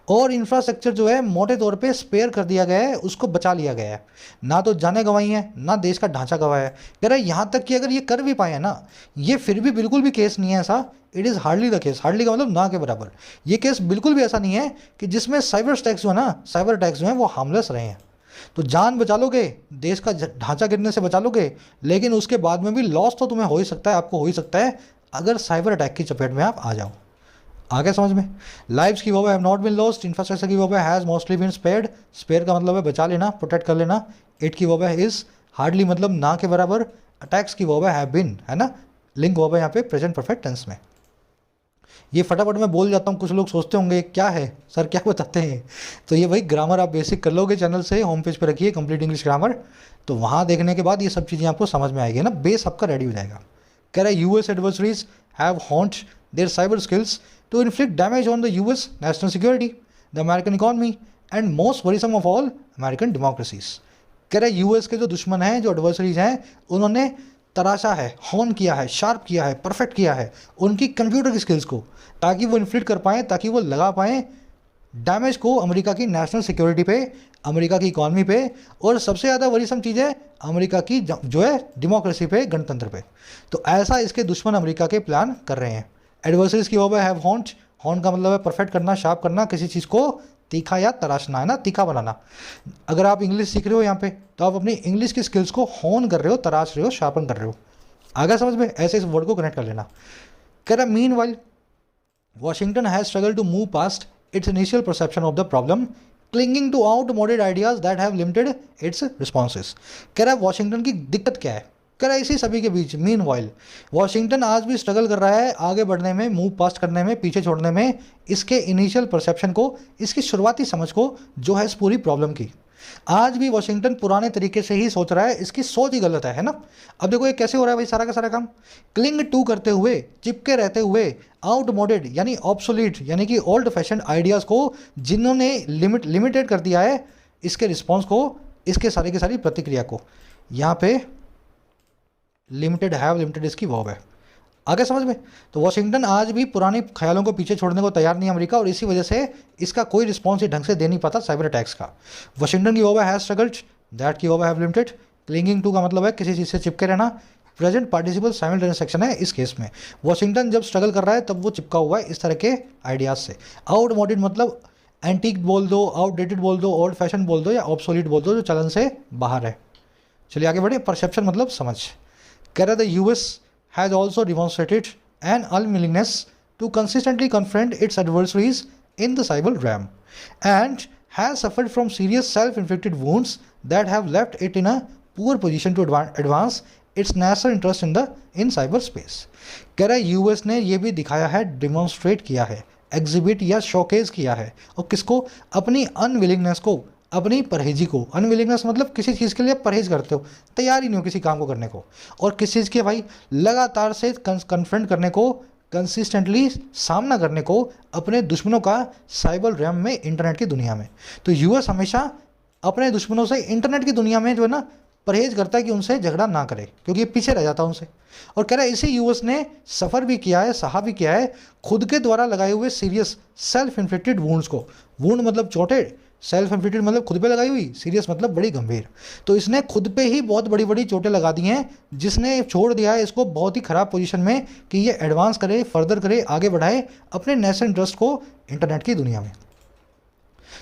Speaker 1: और इंफ्रास्ट्रक्चर जो है मोटे तौर पे स्पेयर कर दिया गया है, उसको बचा लिया गया है, ना तो जाने गंवाई हैं, ना देश का ढांचा गंवाया है। कह रहा है यहाँ तक कि अगर ये कर भी पाए हैं ना, ये फिर भी बिल्कुल भी केस नहीं है ऐसा, it is hardly the case, hardly का मतलब ना के बराबर, ये केस बिल्कुल भी ऐसा नहीं है कि जिसमें साइबर अटैक्स जो है ना, साइबर अटैक्स जो हैं वो हार्मलेस रहे हैं। तो जान बचा लोगे, देश का ढांचा गिरने से बचा लोगे, लेकिन उसके बाद में भी लॉस तो तुम्हें हो ही सकता है, आपको हो ही सकता है, अगर साइबर अटैक की चपेट में आप आ जाओ। आगे समझ में। लाइव्स की verb have not been lost, infrastructure की verb has mostly been spared, spare का मतलब है बचा लेना, प्रोटेक्ट कर लेना। इट की वर्ब है इज, हार्डली मतलब ना के बराबर। अटैक्स की वर्ब है हैव बीन, है ना, लिंक वर्ब है यहाँ पे प्रेजेंट परफेक्ट टेंस में। ये फटाफट मैं बोल जाता हूँ, कुछ लोग सोचते होंगे क्या है सर, क्या बताते हैं। तो ये भाई ग्रामर आप बेसिक कर लोगे चैनल से, होम पेज पे रखिए कंप्लीट इंग्लिश ग्रामर, तो वहाँ देखने के बाद ये सब चीज़ें आपको समझ में आएगी ना, बेस आपका रेडी हो जाएगा। कह रहा है US adversaries have honed their cyber skills to inflict damage on the US national security, the American economy and most worrisome of all American democracies. कह रहे यूएस के जो दुश्मन हैं, जो एडवर्सरीज हैं, उन्होंने तराशा है, हॉन किया है, शार्प किया है, परफेक्ट किया है उनकी कंप्यूटर की स्किल्स को, ताकि वो इन्फ्लिक्ट कर पाएँ, ताकि वो लगा पाएँ डैमेज को अमेरिका की नेशनल सिक्योरिटी पे, अमेरिका की इकॉनमी पे, और सबसे ज़्यादा वरीसम चीज़ है अमेरिका की जो है डेमोक्रेसी पे, गणतंत्र पे। तो ऐसा इसके दुश्मन अमेरिका के प्लान कर रहे हैं। एडवर्सरीज की वर्ब है हैव हॉन्ट, हॉन्ट का मतलब है परफेक्ट करना, शार्प करना, किसी चीज़ को तीखा या तराशना, है ना, तीखा बनाना। अगर आप इंग्लिश सीख रहे हो यहाँ पे, तो आप अपनी इंग्लिश की स्किल्स को हॉन कर रहे हो, तराश रहे हो, शार्पन कर रहे हो। आगे समझ में, ऐसे इस वर्ड को कनेक्ट कर लेना। कह रहा mean while Washington has struggled to move past its initial perception of the problem, clinging to outmoded ideas that have limited its responses. कह रहा है वॉशिंगटन की दिक्कत क्या है, कह रहा है इसी सभी के बीच मीन वाइल वॉशिंगटन आज भी स्ट्रगल कर रहा है आगे बढ़ने में, मूव पास्ट करने में, पीछे छोड़ने में, इसके इनिशियल परसेप्शन को, इसकी शुरुआती समझ को जो है इस पूरी प्रॉब्लम की। आज भी वॉशिंगटन पुराने तरीके से ही सोच रहा है, इसकी सोच ही गलत है ना। अब देखो ये कैसे हो रहा है भाई सारा का सारा काम, क्लिंग टू करते हुए, चिपके रहते हुए, आउटमोडेड यानी ऑब्सोलीट यानी कि ओल्ड फैशन आइडियाज़ को जिन्होंने लिमिटेड कर दिया है इसके रिस्पॉन्स को, इसके सारी की सारी प्रतिक्रिया को। यहाँ पे लिमिटेड, हैव लिमिटेड इसकी वर्ब है। आगे समझ में, तो वॉशिंगटन आज भी पुराने ख्यालों को पीछे छोड़ने को तैयार नहीं है अमेरिका, और इसी वजह से इसका कोई रिस्पॉन्स ही ढंग से दे नहीं पाता साइबर अटैक्स का। वॉशिंगटन की वर्ब है हैज स्ट्रगल्ड, दैट की वर्ब है हैव लिमिटेड, क्लिंगिंग टू का मतलब है किसी चीज़ से चिपके रहना, प्रेजेंट पार्टिसिपल साइमल्टेनियस सेक्शन है इस केस में। वॉशिंगटन जब स्ट्रगल कर रहा है तब वो चिपका हुआ है इस तरह के आइडियाज़ से। आउटमोडेड मतलब एंटीक बोल दो, आउटडेटेड बोल दो, ओल्ड फैशन बोल दो, या ऑब्सोलीट बोल दो, जो चलन से बाहर है। चलिए आगे बढ़े। परसेप्शन मतलब समझ। कह रहा the US has also demonstrated an unwillingness to consistently confront its adversaries in the cyber realm, and has suffered from serious self-inflicted wounds that have left it in a poor position to advance its national interest in cyberspace. कह रहा है US ने ये भी दिखाया है, demonstrate किया है, एग्जिबिट या शोकेज किया है, और किसको, अपनी अनविलिंगनेस को, अपनी परहेजी को। अनविलिंगनेस मतलब किसी चीज़ के लिए परहेज करते हो, तैयार ही नहीं हो किसी काम को करने को, और किस चीज़ के भाई, लगातार से कन्फ्रंट करने को, कंसिस्टेंटली सामना करने को अपने दुश्मनों का साइबर रैम में, इंटरनेट की दुनिया में। तो यूएस हमेशा अपने दुश्मनों से इंटरनेट की दुनिया में जो है ना परहेज करता है कि उनसे झगड़ा ना करे, क्योंकि पीछे रह जाता है उनसे। और कह रहा है इसी यूएस ने सफ़र भी किया है, सहा भी किया है खुद के द्वारा लगाए हुए सीरियस सेल्फ इन्फ्लिक्टेड वुंड्स को। वुंड मतलब चोटें, सेल्फ इन्फ्लिक्टेड मतलब खुद पे लगाई हुई, सीरियस मतलब बड़ी गंभीर। तो इसने खुद पे ही बहुत बड़ी बड़ी चोटें लगा दी हैं, जिसने छोड़ दिया है इसको बहुत ही ख़राब पोजीशन में कि ये एडवांस करे, फर्दर करे, आगे बढ़ाए अपने नेशनल इंटरेस्ट को इंटरनेट की दुनिया में।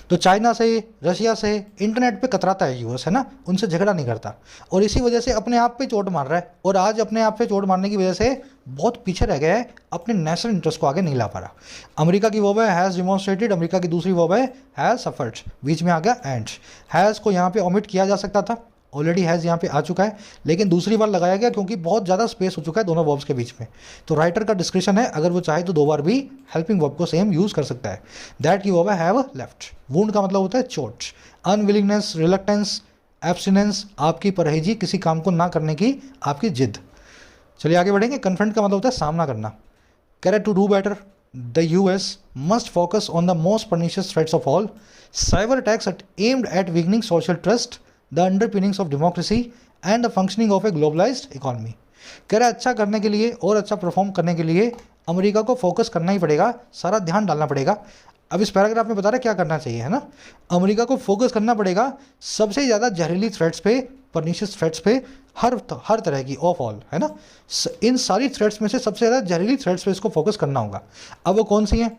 Speaker 1: तो चाइना से, रशिया से इंटरनेट पे कतराता है यूएस, है ना, उनसे झगड़ा नहीं करता, और इसी वजह से अपने आप पे चोट मार रहा है, और आज अपने आप पे चोट मारने की वजह से बहुत पीछे रह गया है, अपने नेशनल इंटरेस्ट को आगे नहीं ला पा रहा। अमेरिका की वर्ब है हैज़ डिमॉन्स्ट्रेटेड, अमेरिका की दूसरी वर्ब है हैज़ सफर्ड, बीच में आ गया एंड। हैज़ को यहाँ पे ओमिट किया जा सकता था, ऑलरेडी हैज़ यहाँ पे आ चुका है, लेकिन दूसरी बार लगाया गया क्योंकि बहुत ज़्यादा स्पेस हो चुका है दोनों वर्ब्स के बीच में। तो राइटर का डिस्क्रिप्शन है, अगर वो चाहे तो दो बार भी हेल्पिंग वर्ब को सेम यूज़ कर सकता है। दैट की वर्ब है हैव लेफ्ट। वुंड का मतलब होता है चोट। अनविलिंगनेस, रिलक्टेंस, एब्सटिनेंस, आपकी परहेजी, किसी काम को ना करने की आपकी जिद। चलिए आगे बढ़ेंगे। कन्फ्रंट का मतलब होता है सामना करना। कह रहे to do better the US must focus on the most pernicious threats of all, cyber attacks aimed at weakening social trust, the underpinnings of democracy and the functioning of a globalised economy. कह रहा है अच्छा करने के लिए और अच्छा perform करने के लिए अमेरिका को फोकस करना ही पड़ेगा, सारा ध्यान डालना पड़ेगा। अब इस पैराग्राफ में बता रहा है क्या करना चाहिए, है ना। अमेरिका को फोकस करना पड़ेगा सबसे ज़्यादा जहरीली थ्रेट्स पे, परनिशियस थ्रेट्स पे, हर तरह की, ऑफ ऑल, है ना। इन सारी थ्रेट्स में से सबसे ज़्यादा जहरीली थ्रेट्स पे इसको फोकस करना होगा। अब वो कौन सी हैं,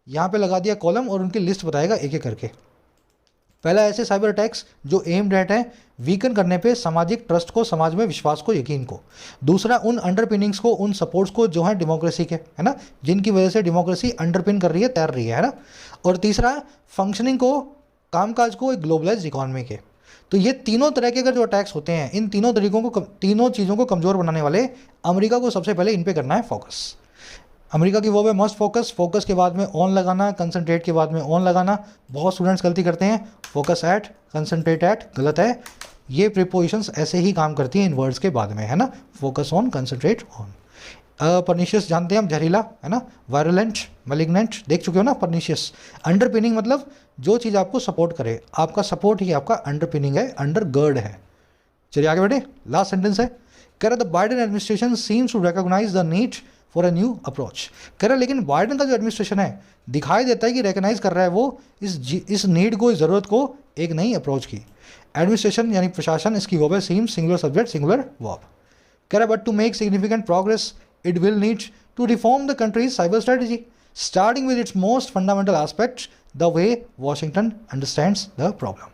Speaker 1: यहाँ पे लगा दिया कॉलम, और उनकी लिस्ट बताएगा एक एक करके। पहला ऐसे साइबर अटैक्स जो एम्ड एट है वीकन करने पे सामाजिक ट्रस्ट को, समाज में विश्वास को, यकीन को। दूसरा उन अंडरपिनिंग्स को, उन सपोर्ट्स को जो है डेमोक्रेसी के, है ना, जिनकी वजह से डेमोक्रेसी अंडरपिन कर रही है, तैर रही है ना। और तीसरा फंक्शनिंग को, कामकाज को एक ग्लोबलाइज्ड इकॉनमी के। तो ये तीनों तरह के अगर जो अटैक्स होते हैं, इन तीनों चीज़ों को कमज़ोर बनाने वाले अमेरिका को सबसे पहले इन पे करना है फोकस। अमेरिका की वर्ब है मस्ट फोकस, फोकस के बाद में ऑन लगाना, कंसंट्रेट के बाद में ऑन लगाना। बहुत स्टूडेंट्स गलती करते हैं, फोकस एट, कंसंट्रेट एट, गलत है। ये प्रीपोजिशंस ऐसे ही काम करती हैं इन वर्ड्स के बाद में, है ना, focus on, concentrate on. Pernicious जानते हैं हम, जहरीला, है ना, वायरुलेंट, मैलिग्नेंट, देख चुके हो ना। परनीशियस, अंडरपिनिंग मतलब जो चीज़ आपको सपोर्ट करे, आपका सपोर्ट ही आपका अंडरपिनिंग है, अंडर गर्ड है। चलिए आगे बढ़े, लास्ट सेंटेंस है, कह रहा the Biden administration seems to recognise the need for a new approach. कह रहा लेकिन बाइडेन का जो एडमिनिस्ट्रेशन है दिखाई देता है कि रिकॉग्नाइज कर रहा है वो इस नीड को, इस ज़रूरत को एक नई अप्रोच की। एडमिनिस्ट्रेशन यानी प्रशासन, इसकी वर्ब है seem, singular subject, singular verb. कह रहा but to make significant progress it will need to reform the country's cyber strategy, starting with its most fundamental aspect, the way Washington understands the problem.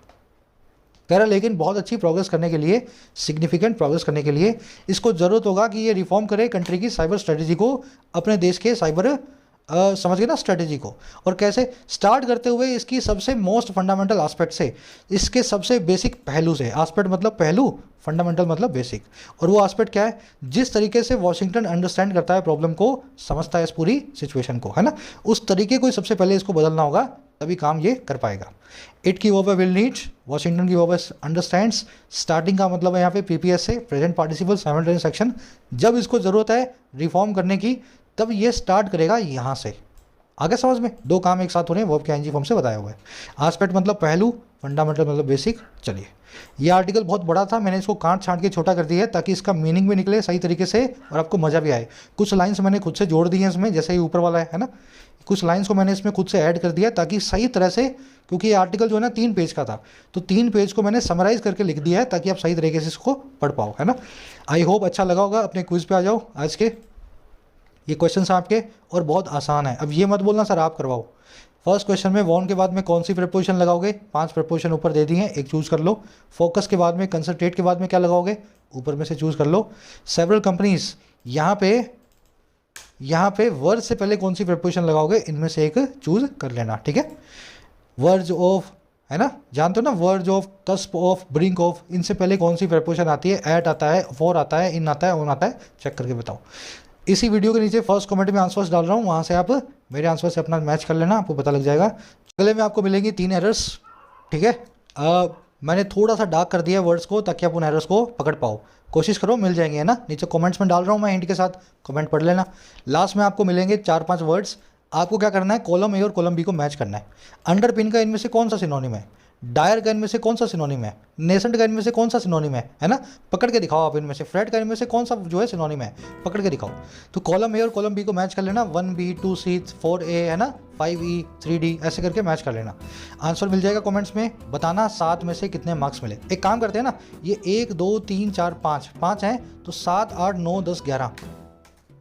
Speaker 1: कह रहा लेकिन बहुत अच्छी progress करने के लिए, सिग्निफिकेंट प्रोग्रेस करने के लिए इसको ज़रूरत होगा कि ये रिफॉर्म करे कंट्री की साइबर स्ट्रेटजी को, अपने देश के साइबर समझ गए ना स्ट्रेटजी को। और कैसे, स्टार्ट करते हुए इसकी सबसे मोस्ट फंडामेंटल एस्पेक्ट से, इसके सबसे बेसिक पहलू से। एस्पेक्ट मतलब पहलू, फंडामेंटल मतलब बेसिक। और वो एस्पेक्ट क्या है, जिस तरीके से वॉशिंगटन अंडरस्टैंड करता है प्रॉब्लम को, समझता है इस पूरी सिचुएशन को, है ना, उस तरीके को सबसे पहले इसको बदलना होगा, तभी काम ये कर पाएगा। इट की वर्ब है विल नीड, वॉशिंगटन की वर्ब है अंडरस्टैंड्स। स्टार्टिंग का मतलब है यहाँ पे पीपीएस से, प्रेजेंट पार्टिसिपल साइमल्टेनियस एक्शन। जब इसको ज़रूरत है रिफॉर्म करने की तब ये स्टार्ट करेगा यहाँ से। आगे समझ में, दो काम एक साथ हो रहे हैं, वर्ब के आईएनजी फॉर्म से बताया हुआ है। एस्पेक्ट मतलब पहलू, फंडामेंटल मतलब बेसिक। चलिए, ये आर्टिकल बहुत बड़ा था, मैंने इसको काट छांट के छोटा कर दिया है ताकि इसका मीनिंग भी निकले सही तरीके से और आपको मज़ा भी आए। कुछ लाइन्स मैंने खुद से जोड़ दी हैं इसमें, जैसे ही ऊपर वाला है ना, कुछ लाइन्स को मैंने इसमें खुद से ऐड कर दिया ताकि सही तरह से, क्योंकि ये आर्टिकल जो है ना 3 पेज का था, तो 3 पेज को मैंने समराइज़ करके लिख दिया है ताकि आप सही तरीके से इसको पढ़ पाओ, है ना। आई होप अच्छा लगा होगा। अपने क्विज़ पे आ जाओ। आज के ये क्वेश्चन आपके और बहुत आसान है। अब ये मत बोलना सर आप करवाओ। फर्स्ट क्वेश्चन में वॉन के बाद में कौन सी प्रीपोजिशन लगाओगे, 5 प्रीपोजिशन ऊपर दे दी हैं, एक चूज़ कर लो। फोकस के बाद में, कंसंट्रेट के बाद में क्या लगाओगे, ऊपर में से चूज़ कर लो। सेवरल कंपनीज, यहाँ पे वर्ड से पहले कौन सी प्रीपोजिशन लगाओगे, इनमें से एक चूज़ कर लेना, ठीक है। वर्ड्स ऑफ, है ना, जानते हो ना, words of, cusp of, brink of, इनसे पहले कौन सी प्रीपोजिशन आती है, एट आता है, फॉर आता है, इन आता है, ऑन आता है, चेक करके बताओ। इसी वीडियो के नीचे फर्स्ट कमेंट में आंसर्स डाल रहा हूँ, वहाँ से आप मेरे आंसर से अपना मैच कर लेना, आपको पता लग जाएगा। अगले में आपको मिलेंगी 3 एरर्स, ठीक है। मैंने थोड़ा सा डार्क कर दिया वर्ड्स को ताकि आप उन एरर्स को पकड़ पाओ। कोशिश करो, मिल जाएंगे, है ना। नीचे कमेंट्स में डाल रहा हूँ मैं हिंट के साथ, कमेंट पढ़ लेना। लास्ट में आपको मिलेंगे 4-5 वर्ड्स, आपको क्या करना है, कॉलम ए और कॉलम बी को मैच करना है। अंडरपिन का इनमें से कौन सा सिनोनिम है, डायर का इनमें से कौन सा सिनोनिम है, नेसेंट का इनमें से कौन सा सिनोनिम है ना, पकड़ के दिखाओ आप इनमें से। फ्रेट का इनमें से कौन सा जो है सिनोनिम है, पकड़ के दिखाओ। तो कॉलम ए और कॉलम बी को मैच कर लेना, 1B 2C 4A, है ना, 5E 3D, ऐसे करके मैच कर लेना। आंसर मिल जाएगा कमेंट्स में, बताना 7 में से कितने मार्क्स मिले। एक काम करते हैं ना, ये 1 2 3 4 5 हैं, तो 7 8 9 10 11,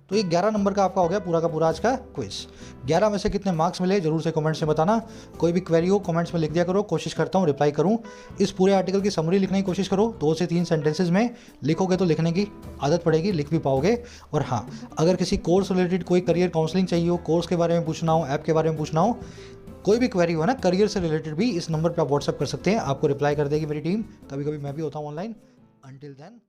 Speaker 1: तो ये 11 नंबर का आपका हो गया पूरा का पूरा आज का क्विज। 11 में से कितने मार्क्स मिले जरूर से कमेंट्स में बताना। कोई भी क्वेरी हो कमेंट्स में लिख दिया करो, कोशिश करता हूँ रिप्लाई करूँ। इस पूरे आर्टिकल की समरी लिखने की कोशिश करो, 2 से 3 सेंटेंसेज में लिखोगे तो लिखने की आदत पड़ेगी, लिख भी पाओगे। और हाँ, अगर किसी कोर्स रिलेटेड कोई करियर काउंसलिंग चाहिए हो, कोर्स के बारे में पूछना हो, ऐप के बारे में पूछना हो, कोई भी क्वेरी हो ना करियर से रिलेटेड भी, इस नंबर पर आप व्हाट्सअप कर सकते हैं, आपको रिप्लाई कर देगी मेरी टीम। कभी कभी मैं भी होता हूँ ऑनलाइन। Until then.